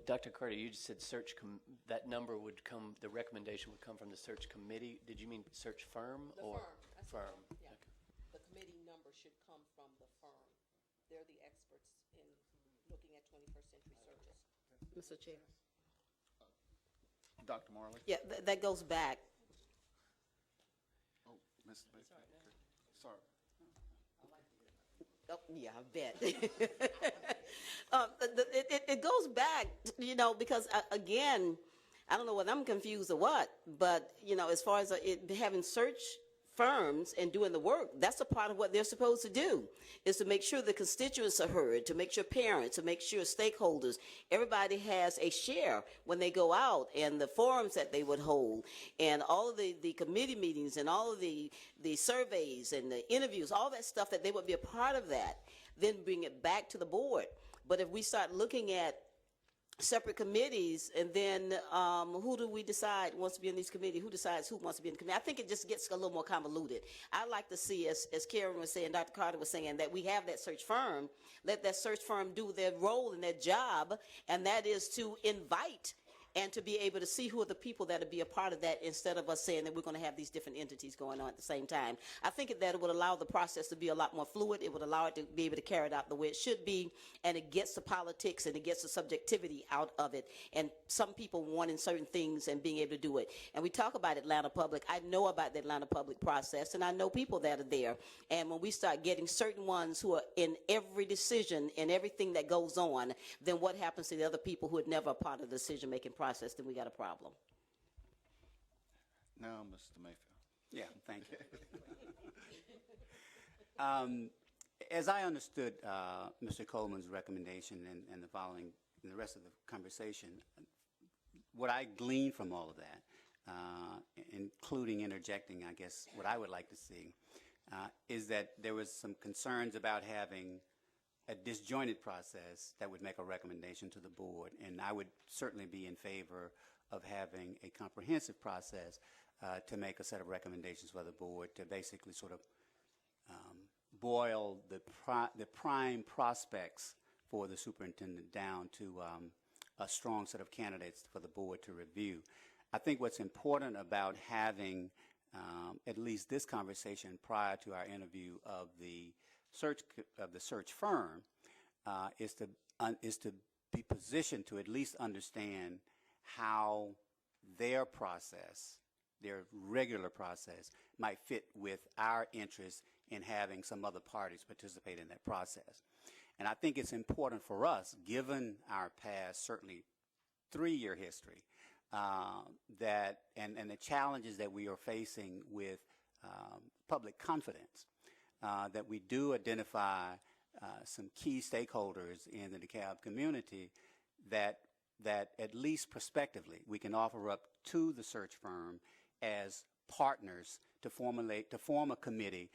E: Dr. Carter, you just said that number would come, the recommendation would come from the search committee. Did you mean search firm? Firm?
H: Yeah.
E: Okay.
H: The committee number should come from the firm. They're the experts in looking at 21st century searches. Mr. Chair.
A: Dr. Marley?
G: Yeah, that goes back.
A: Oh, Ms. Baker. Sorry.
G: Oh, yeah, I bet. It goes back, because again, I don't know whether I'm confused or what, but, you know, as far as it having search firms and doing the work, that's a part of what they're supposed to do, is to make sure the constituents are heard, to make sure parents, to make sure stakeholders, everybody has a share when they go out, and the forums that they would hold, and all of the committee meetings, and all of the surveys and the interviews, all that stuff, that they would be a part of that, then bring it back to the board. But if we start looking at separate committees, and then who do we decide wants to be in these committees? Who decides who wants to be in the committee? I think it just gets a little more convoluted. I like to see, as Karen was saying, Dr. Carter was saying, that we have that search firm. Let that search firm do their role and their job, and that is to invite and to be able to see who are the people that will be a part of that, instead of us saying that we're going to have these different entities going on at the same time. I think that it would allow the process to be a lot more fluid. It would allow it to be able to carry it out the way it should be, and it gets the politics and it gets the subjectivity out of it, and some people wanting certain things and being able to do it. And we talk about Atlanta Public. I know about the Atlanta Public process, and I know people that are there. And when we start getting certain ones who are in every decision and everything that goes on, then what happens to the other people who are never a part of the decision-making process? Then we got a problem.
A: Now, Mr. Mayfield.
C: Yeah, thank you. As I understood Mr. Coleman's recommendation and the following, and the rest of the conversation, what I gleaned from all of that, including interjecting, I guess, what I would like to see, is that there was some concerns about having a disjointed process that would make a recommendation to the board, and I would certainly be in favor of having a comprehensive process to make a set of recommendations for the board to basically sort of boil the prime prospects for the superintendent down to a strong set of candidates for the board to review. I think what's important about having at least this conversation prior to our interview of the search firm is to be positioned to at least understand how their process, their regular process, might fit with our interest in having some other parties participate in that process. And I think it's important for us, given our past, certainly 3-year history, that and the challenges that we are facing with public confidence, that we do identify some key stakeholders in the DeKalb community that at least prospectively we can offer up to the search firm as partners to form a committee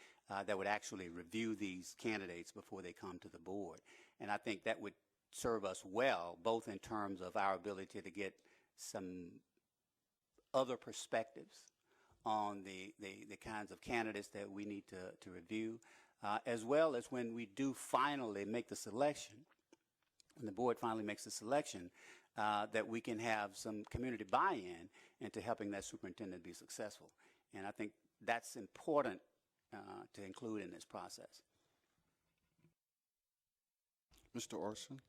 C: that would actually review these candidates before they come to the board. And I think that would serve us well, both in terms of our ability to get some other perspectives on the kinds of candidates that we need to review, as well as when we do finally make the selection, when the board finally makes the selection, that we can have some community buy-in into helping that superintendent be successful. And I think that's important to include in this process.
A: Mr. Orson?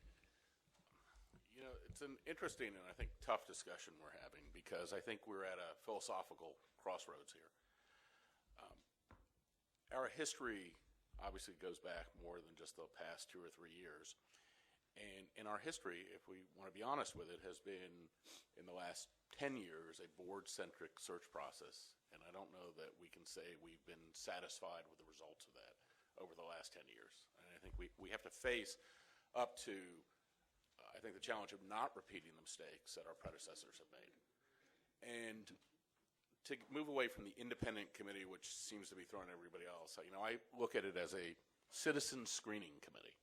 F: You know, it's an interesting and I think tough discussion we're having, because I think we're at a philosophical crossroads here. Our history obviously goes back more than just the past 2 or 3 years. And in our history, if we want to be honest with it, has been, in the last 10 years, a board-centric search process. And I don't know that we can say we've been satisfied with the results of that over the last 10 years. And I think we have to face up to, I think, the challenge of not repeating the mistakes that our predecessors have made. And to move away from the independent committee, which seems to be throwing everybody else, you know, I look at it as a citizen screening committee,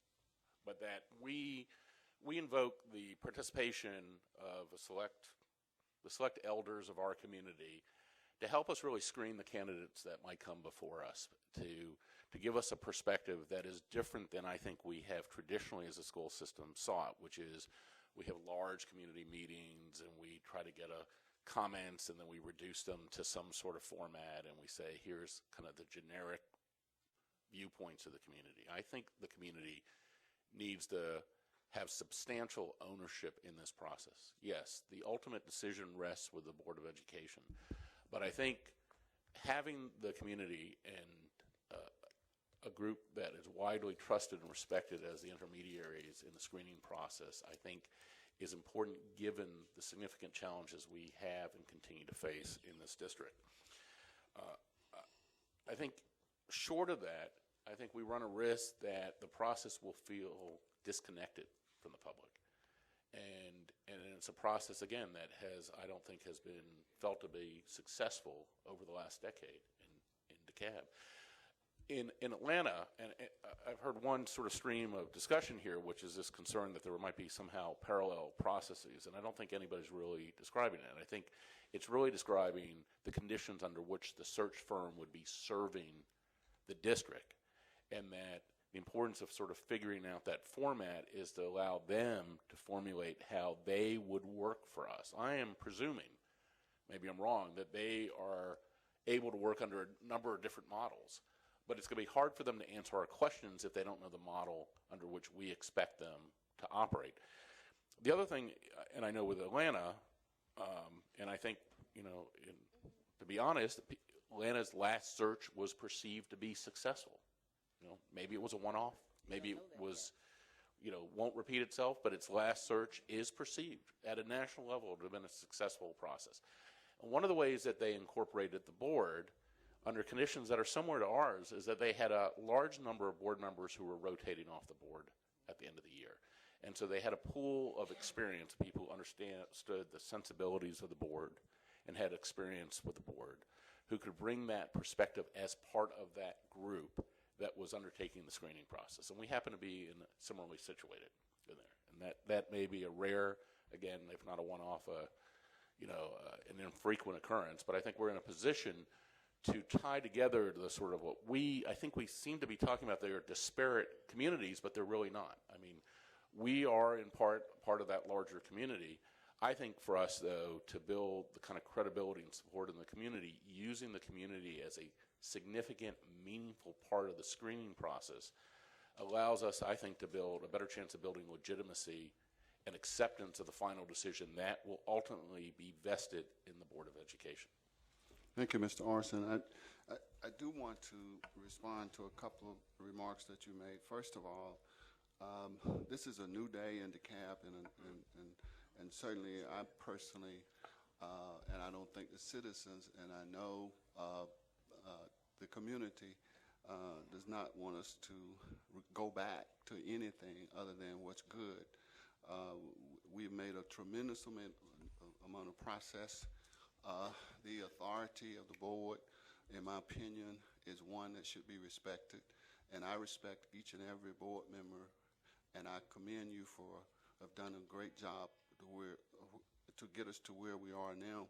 F: but that we invoke the participation of the select elders of our community to help us really screen the candidates that might come before us, to give us a perspective that is different than I think we have traditionally as a school system sought, which is we have large community meetings and we try to get comments and then we reduce them to some sort of format and we say, here's kind of the generic viewpoints of the community. I think the community needs to have substantial ownership in this process. Yes, the ultimate decision rests with the Board of Education, but I think having the community and a group that is widely trusted and respected as the intermediaries in the screening process, I think is important given the significant challenges we have and continue to face in this district. I think short of that, I think we run a risk that the process will feel disconnected from the public. And it's a process, again, that I don't think has been felt to be successful over the last decade in DeKalb. In Atlanta, and I've heard one sort of stream of discussion here, which is this concern that there might be somehow parallel processes, and I don't think anybody's really describing it. I think it's really describing the conditions under which the search firm would be serving the district, and that the importance of sort of figuring out that format is to allow them to formulate how they would work for us. I am presuming, maybe I'm wrong, that they are able to work under a number of different models. But it's going to be hard for them to answer our questions if they don't know the model under which we expect them to operate. The other thing, and I know with Atlanta, and I think, to be honest, Atlanta's last search was perceived to be successful. Maybe it was a one-off. Maybe it was, won't repeat itself, but its last search is perceived at a national level to have been a successful process. And one of the ways that they incorporated the board under conditions that are similar to ours is that they had a large number of board members who were rotating off the board at the end of the year. And so they had a pool of experience, people who understood the sensibilities of the board and had experience with the board, who could bring that perspective as part of that group that was undertaking the screening process. And we happen to be similarly situated in there. And that may be a rare, again, if not a one-off, an infrequent occurrence, but I think we're in a position to tie together the sort of what I think we seem to be talking about. They are disparate communities, but they're really not. I mean, we are in part of that larger community. I think for us, though, to build the kind of credibility and support in the community, using the community as a significant, meaningful part of the screening process allows us, I think, to build a better chance of building legitimacy and acceptance of the final decision that will ultimately be vested in the Board of Education.
A: Thank you, Mr. Orson. I do want to respond to a couple of remarks that you made. First of all, this is a new day in DeKalb, and certainly I personally, and I don't think the citizens, and I know the community does not want us to go back to anything other than what's good. We've made a tremendous amount of process. The authority of the board, in my opinion, is one that should be respected, and I respect each and every board member, and I commend you for have done a great job to get us to where we are now.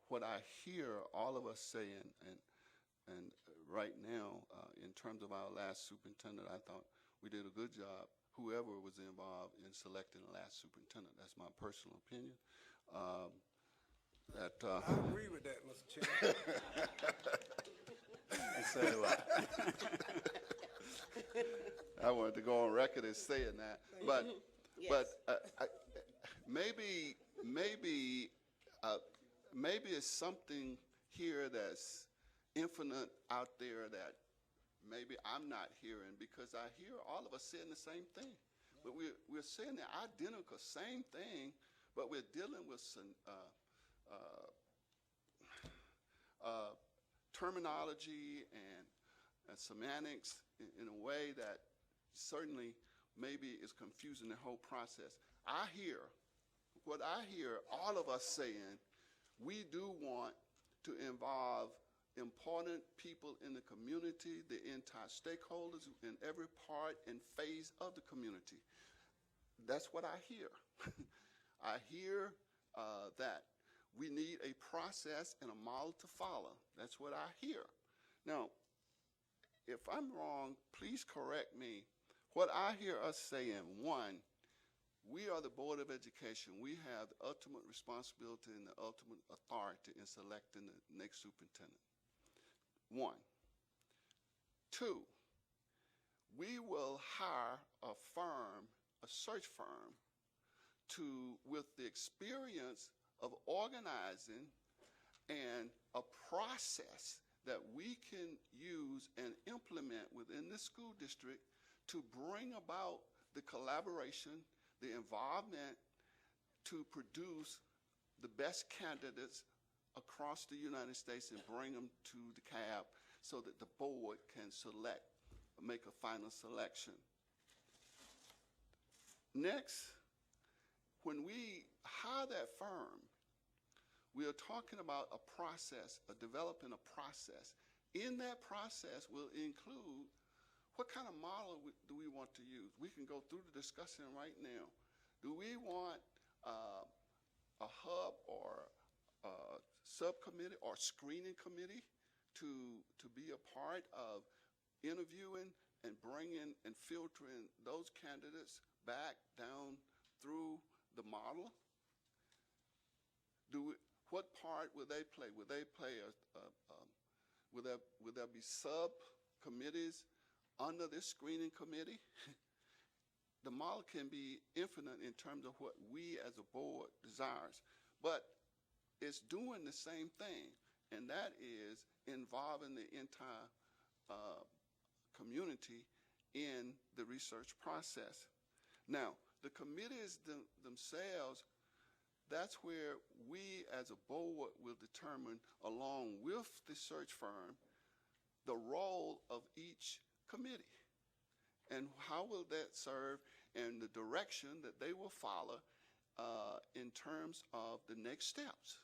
A: What I hear all of us saying, and right now, in terms of our last superintendent, I thought we did a good job, whoever was involved in selecting the last superintendent. That's my personal opinion.
I: I agree with that, Mr. Chairman.
C: And so do I.
A: I wanted to go on record as saying that, but
G: Yes.
A: maybe it's something here that's infinite out there that maybe I'm not hearing, because I hear all of us saying the same thing, but we're saying the identical same thing, but we're dealing with some terminology and semantics in a way that certainly maybe is confusing the whole process. What I hear all of us saying, we do want to involve important people in the community, the entire stakeholders in every part and phase of the community. That's what I hear. I hear that we need a process and a model to follow. That's what I hear. Now, if I'm wrong, please correct me. What I hear us saying, one, we are the Board of Education. We have the ultimate responsibility and the ultimate authority in selecting the next superintendent. One. Two, we will hire a firm, a search firm, with the experience of organizing and a process that we can use and implement within the school district to bring about the collaboration, the involvement to produce the best candidates across the United States and bring them to DeKalb so that the board can make a final selection. Next, when we hire that firm, we are talking about a process, developing a process. In that process will include what kind of model do we want to use. We can go through the discussion right now. Do we want a hub or a subcommittee or screening committee to be a part of interviewing and bringing and filtering those candidates back down through the model? What part will they play? Will they play will there be subcommittees under this screening committee? The model can be infinite in terms of what we as a board desires, but it's doing the same thing, and that is involving the entire community in the research process. Now, the committees themselves, that's where we as a board will determine, along with the search firm, the role of each committee and how will that serve and the direction that they will follow in terms of the next steps.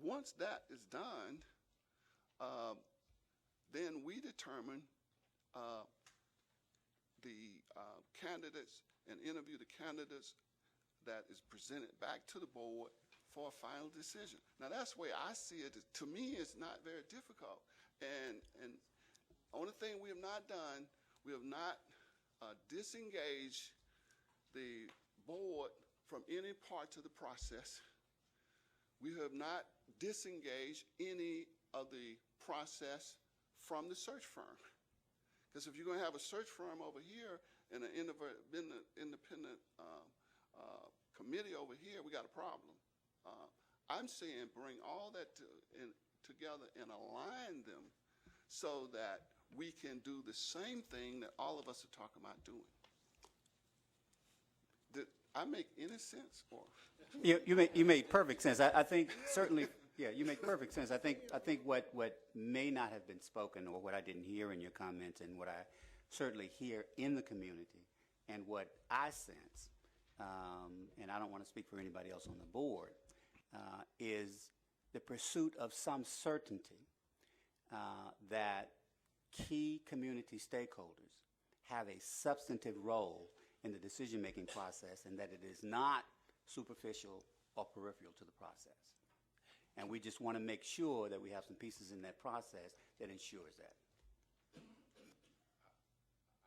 A: Once that is done, then we determine the candidates and interview the candidates that is presented back to the board for a final decision. Now, that's the way I see it. To me, it's not very difficult. And only thing we have not done, we have not disengaged the board from any parts of the process. We have not disengaged any of the process from the search firm. Because if you're going to have a search firm over here and an independent committee over here, we got a problem. I'm saying bring all that together and align them so that we can do the same thing that all of us are talking about doing. Did I make any sense? Or?
C: You made perfect sense. I think certainly, yeah, you make perfect sense. I think what may not have been spoken or what I didn't hear in your comments and what I certainly hear in the community and what I sense, and I don't want to speak for anybody else on the board, is the pursuit of some certainty that key community stakeholders have a substantive role in the decision-making process and that it is not superficial or peripheral to the process. And we just want to make sure that we have some pieces in that process that ensures that.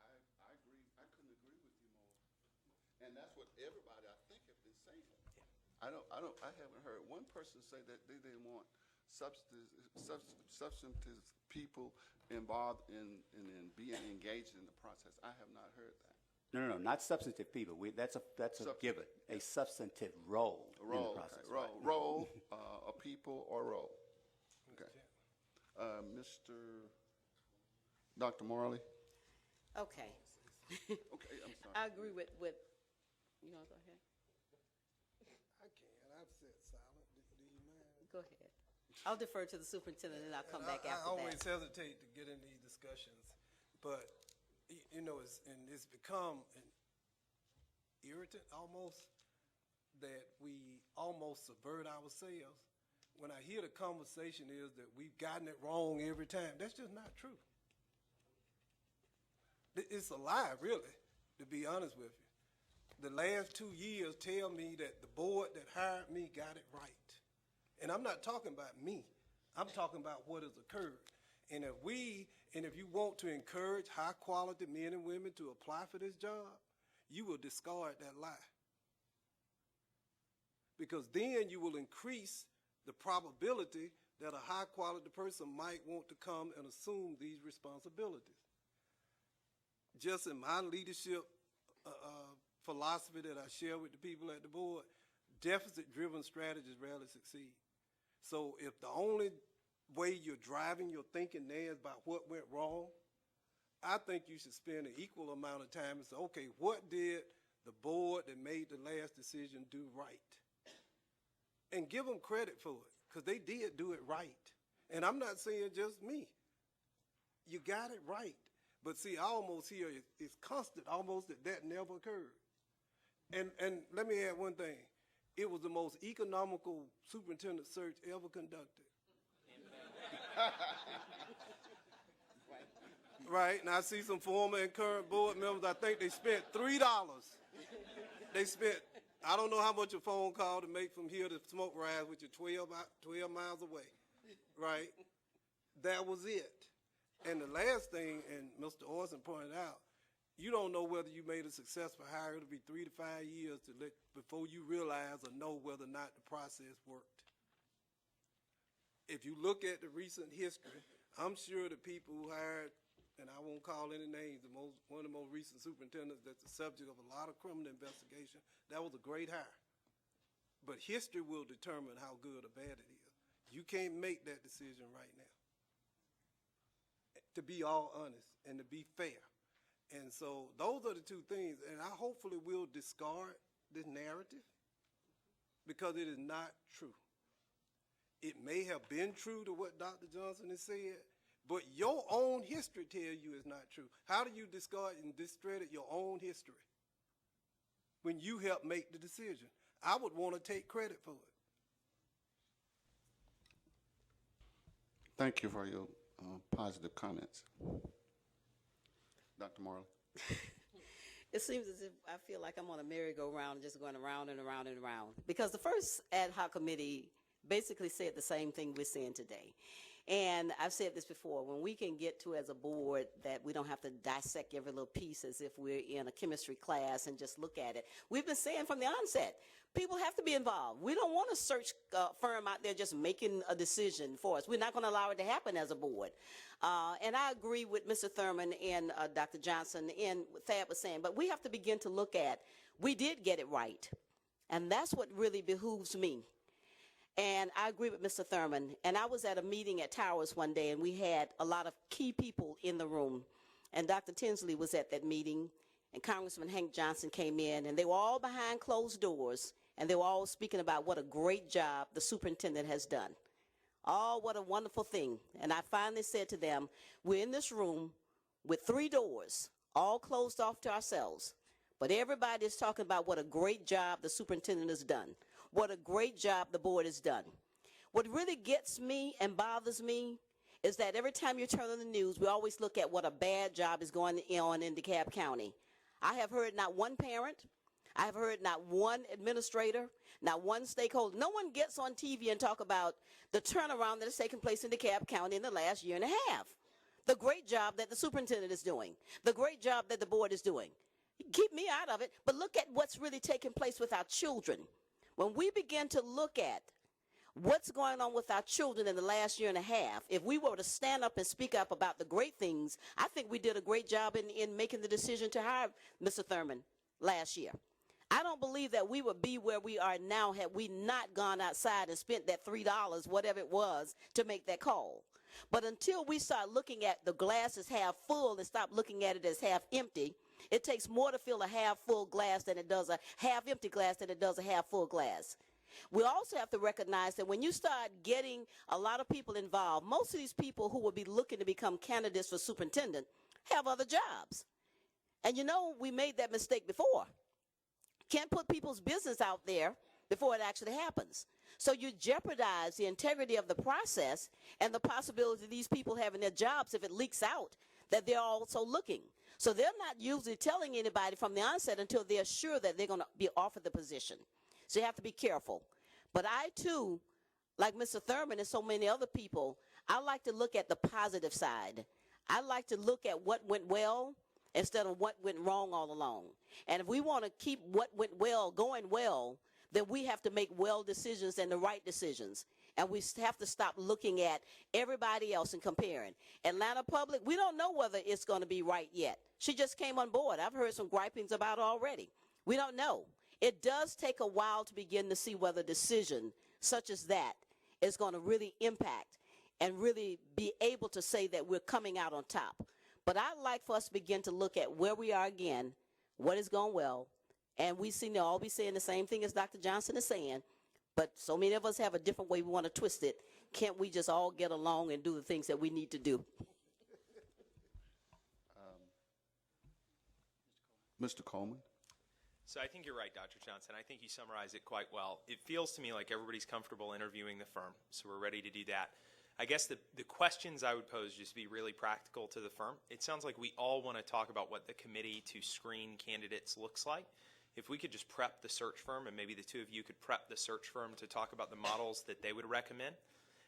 A: I agree. I couldn't agree with you more. And that's what everybody, I think, have been saying. I haven't heard one person say that they didn't want substantive people involved in being engaged in the process. I have not heard that.
C: No, not substantive people. That's a given. A substantive role in the process.
A: Okay. Role, a people or role. Okay. Dr. Morley.
G: Okay.
A: Okay, I'm sorry.
G: I agree with, you want to go ahead?
I: I can't. I've said silent. Do you mind?
G: Go ahead. I'll defer to the superintendent and I'll come back
I: I
G: after
I: always
G: that.
I: hesitate to get in these discussions, but it's become an irritant almost that we almost subvert ourselves. When I hear the conversation is that we've gotten it wrong every time, that's just not true. It's a lie, really, to be honest with you. The last 2 years tell me that the board that hired me got it right. And I'm not talking about me. I'm talking about what has occurred. And if you want to encourage high-quality men and women to apply for this job, you will discard that lie. Because then you will increase the probability that a high-quality person might want to come and assume these responsibilities. Just in my leadership philosophy that I share with the people at the board, deficit-driven strategies rarely succeed. So if the only way you're driving your thinking there is about what went wrong, I think you should spend an equal amount of time and say, okay, what did the board that made the last decision do right. And give them credit for it, because they did do it right. And I'm not saying just me. You got it right. But see, I almost hear it's constant, almost that never occurred. And let me add one thing. It was the most economical superintendent search ever conducted. Right, and I see some former and current board members, I think they spent $3. They spent, I don't know how much a phone call to make from here to Smoke Rise, which is 12 miles away, right? That was it. And the last thing, and Mr. Orson pointed out, you don't know whether you made a successful hire. It'll be 3 to 5 years before you realize or know whether or not the process worked. If you look at the recent history, I'm sure the people who hired, and I won't call any names, one of the most recent superintendents that's the subject of a lot of criminal investigation, that was a great hire. But history will determine how good or bad it is. You can't make that decision right now, to be all honest and to be fair. And so those are the two things, and I hopefully will discard this narrative because it is not true. It may have been true to what Dr. Johnson has said, but your own history tells you it's not true. How do you discard and discredit your own history when you helped make the decision? I would want to take credit for it.
A: Thank you for your positive comments. Dr. Marley.
G: It seems as if I feel like I'm on a merry-go-round, just going around and around and around. Because the first ad hoc committee basically said the same thing we're saying today. And I've said this before, when we can get to as a board that we don't have to dissect every little piece as if we're in a chemistry class and just look at it. We've been saying from the onset, people have to be involved. We don't want a search firm out there just making a decision for us. We're not going to allow it to happen as a board. And I agree with Mr. Thurman and Dr. Johnson and what Thad was saying, but we have to begin to look at, we did get it right. And that's what really behooves me. And I agree with Mr. Thurman. And I was at a meeting at Towers one day, and we had a lot of key people in the room. And Dr. Tinsley was at that meeting, and Congressman Hank Johnson came in, and they were all behind closed doors, and they were all speaking about what a great job the superintendent has done. Oh, what a wonderful thing. And I finally said to them, we're in this room with 3 doors, all closed off to ourselves. But everybody is talking about what a great job the superintendent has done. What a great job the board has done. What really gets me and bothers me is that every time you turn on the news, we always look at what a bad job is going on in DeKalb County. I have heard not one parent, I have heard not one administrator, not one stakeholder. No one gets on TV and talk about the turnaround that has taken place in DeKalb County in the last year and a half. The great job that the superintendent is doing. The great job that the board is doing. Keep me out of it, but look at what's really taking place with our children. When we begin to look at what's going on with our children in the last year and a half, if we were to stand up and speak up about the great things, I think we did a great job in making the decision to hire Mr. Thurman last year. I don't believe that we would be where we are now had we not gone outside and spent that $3, whatever it was, to make that call. But until we start looking at the glass as half full and stop looking at it as half empty, it takes more to fill a half full glass than it does a half empty glass than it does a half full glass. We also have to recognize that when you start getting a lot of people involved, most of these people who will be looking to become candidates for superintendent have other jobs. And you know, we made that mistake before. Can't put people's business out there before it actually happens. So you jeopardize the integrity of the process and the possibility of these people having their jobs if it leaks out that they're also looking. So they're not usually telling anybody from the onset until they're sure that they're going to be offered the position. So you have to be careful. But I, too, like Mr. Thurman and so many other people, I like to look at the positive side. I like to look at what went well instead of what went wrong all along. And if we want to keep what went well going well, then we have to make well decisions and the right decisions. And we have to stop looking at everybody else and comparing. Atlanta Public, we don't know whether it's going to be right yet. She just came on board. I've heard some gripings about it already. We don't know. It does take a while to begin to see whether a decision such as that is going to really impact and really be able to say that we're coming out on top. But I'd like for us to begin to look at where we are again, what is going well, And we seem to all be saying the same thing as Dr. Johnson is saying, but so many of us have a different way we want to twist it. Can't we just all get along and do the things that we need to do?
A: Mr. Coleman?
D: So I think you're right, Dr. Johnson. I think you summarized it quite well. It feels to me like everybody's comfortable interviewing the firm, so we're ready to do that. I guess the questions I would pose just be really practical to the firm. It sounds like we all want to talk about what the committee to screen candidates looks like. If we could just prep the search firm, and maybe the two of you could prep the search firm to talk about the models that they would recommend.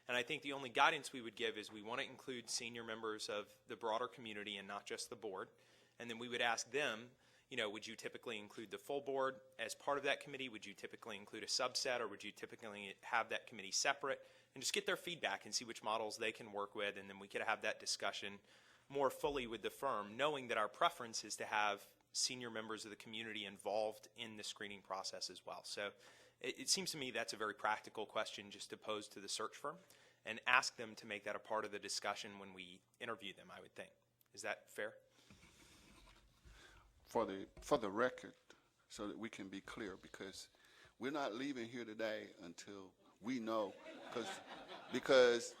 D: And I think the only guidance we would give is we want to include senior members of the broader community and not just the board. And then we would ask them, would you typically include the full board as part of that committee? Would you typically include a subset, or would you typically have that committee separate? And just get their feedback and see which models they can work with, and then we could have that discussion more fully with the firm, knowing that our preference is to have senior members of the community involved in the screening process as well. So it seems to me that's a very practical question just to pose to the search firm and ask them to make that a part of the discussion when we interview them, I would think. Is that fair?
A: For the record, so that we can be clear, because we're not leaving here today until we know, because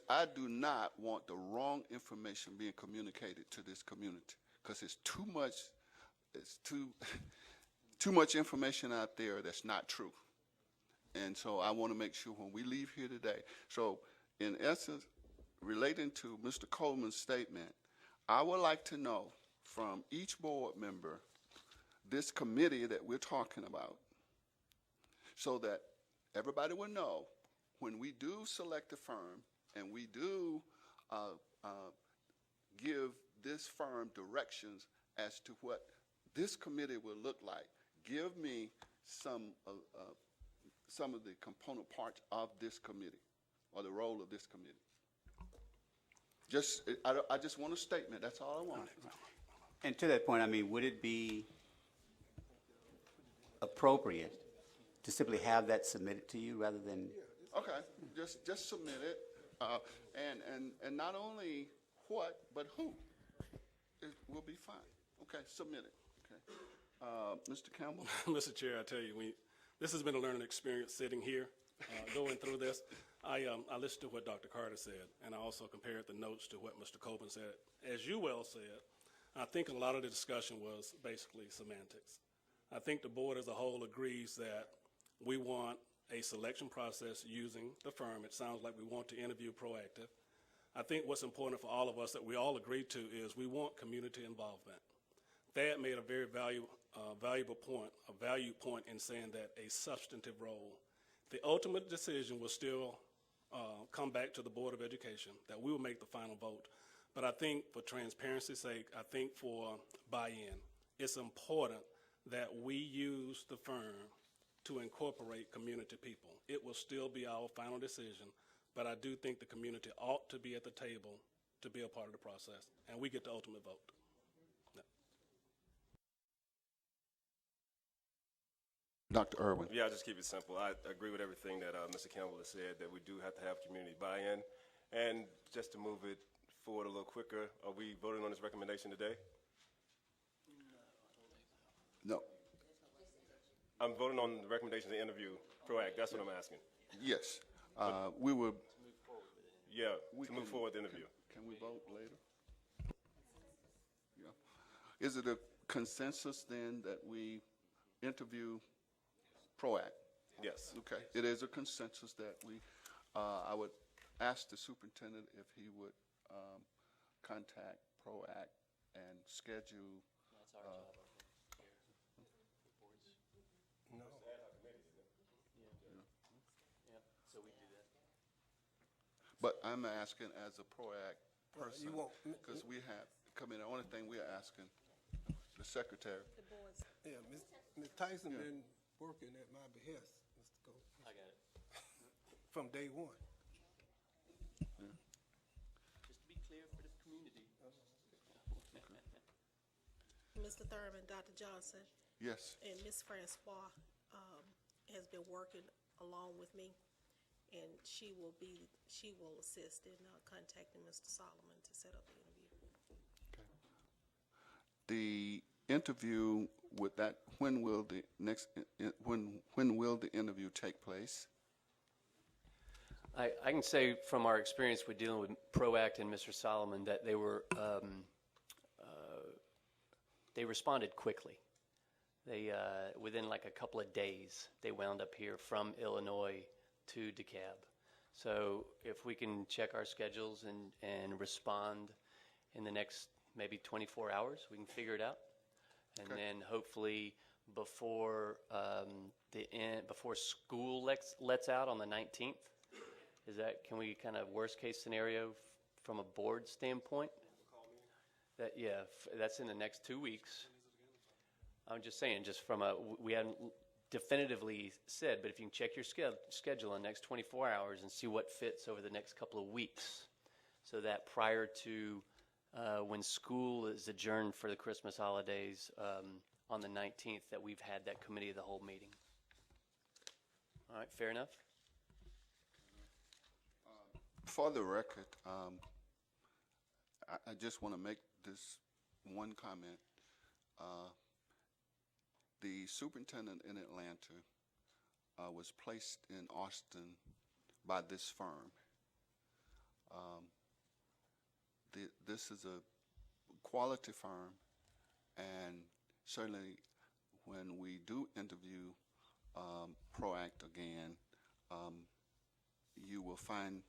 A: I do not want the wrong information being communicated to this community, because it's too much information out there that's not true. And so I want to make sure when we leave here today. So in essence, relating to Mr. Coleman's statement, I would like to know from each board member this committee that we're talking about, so that everybody will know when we do select a firm and we do give this firm directions as to what this committee will look like. Give me some of the component parts of this committee, or the role of this committee. I just want a statement. That's all I want.
C: And to that point, I mean, would it be appropriate to simply have that submitted to you rather than?
A: Okay, just submit it, and not only what, but who. It will be fine. Okay, submit it. Okay, Mr. Campbell.
J: Mr. Chair, I tell you, this has been a learning experience sitting here, going through this. I listened to what Dr. Carter said, and I also compared the notes to what Mr. Copeland said. As you well said, I think a lot of the discussion was basically semantics. I think the board as a whole agrees that we want a selection process using the firm. It sounds like we want to interview proactive. I think what's important for all of us that we all agree to is we want community involvement. Thad made a very valuable point, a value point in saying that a substantive role. The ultimate decision will still come back to the Board of Education, that we will make the final vote. But I think for transparency's sake, I think for buy-in, it's important that we use the firm to incorporate community people. It will still be our final decision, but I do think the community ought to be at the table to be a part of the process, and we get the ultimate vote. Yeah.
A: Dr. Irwin.
K: Yeah, I'll just keep it simple. I agree with everything that Mr. Campbell has said, that we do have to have community buy-in. And just to move it forward a little quicker, are we voting on this recommendation today?
A: No.
K: I'm voting on the recommendation to interview PROACT. That's what I'm asking.
A: Yes. We will.
K: Yeah, to move forward the interview.
A: Can we vote later? Yeah. Is it a consensus then that we interview PROACT?
K: Yes.
A: Okay. It is a consensus that we, I would ask the superintendent if he would contact PROACT and schedule.
E: That's our job.
K: No.
E: Yeah, so we do that.
A: But I'm asking as a PROACT person,
I: you won't-
A: because we have come in. The only thing we're asking the secretary.
I: Yeah, Ms. Tyson been working at my behest, Mr. Cole,
E: I got it.
I: from day one.
E: Just to be clear for the community.
B: Mr. Thurman, Dr. Johnson,
A: Yes.
B: and Ms. Francois has been working along with me, and she will assist in contacting Mr. Solomon to set up the interview.
A: The interview With that, when will the next, when will the interview take place?
E: I can say from our experience with dealing with PROACT and Mr. Solomon that they were they responded quickly. They within like a couple of days they wound up here from Illinois to DeKalb. So if we can check our schedules and respond in the next maybe 24 hours, we can figure it out, and then hopefully before before school lets out on the 19th. Is that, can we kind of worst case scenario from a board standpoint? That, yeah, that's in the next 2 weeks. I'm just saying, just from a, we haven't definitively said, but if you can check your schedule in the next 24 hours and see what fits over the next couple of weeks, so that prior to when school is adjourned for the Christmas holidays on the 19th, that we've had that committee of the whole meeting. All right, fair enough?
A: For the record, I just want to make this one comment. The superintendent in Atlanta was placed in Austin by this firm. This is a quality firm, and certainly when we do interview PROACT again, you will find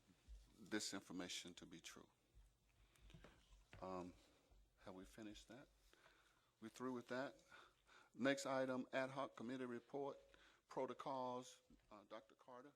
A: this information to be true. Have we finished that? We through with that? Next item, ad hoc committee report, protocols. Dr. Carter.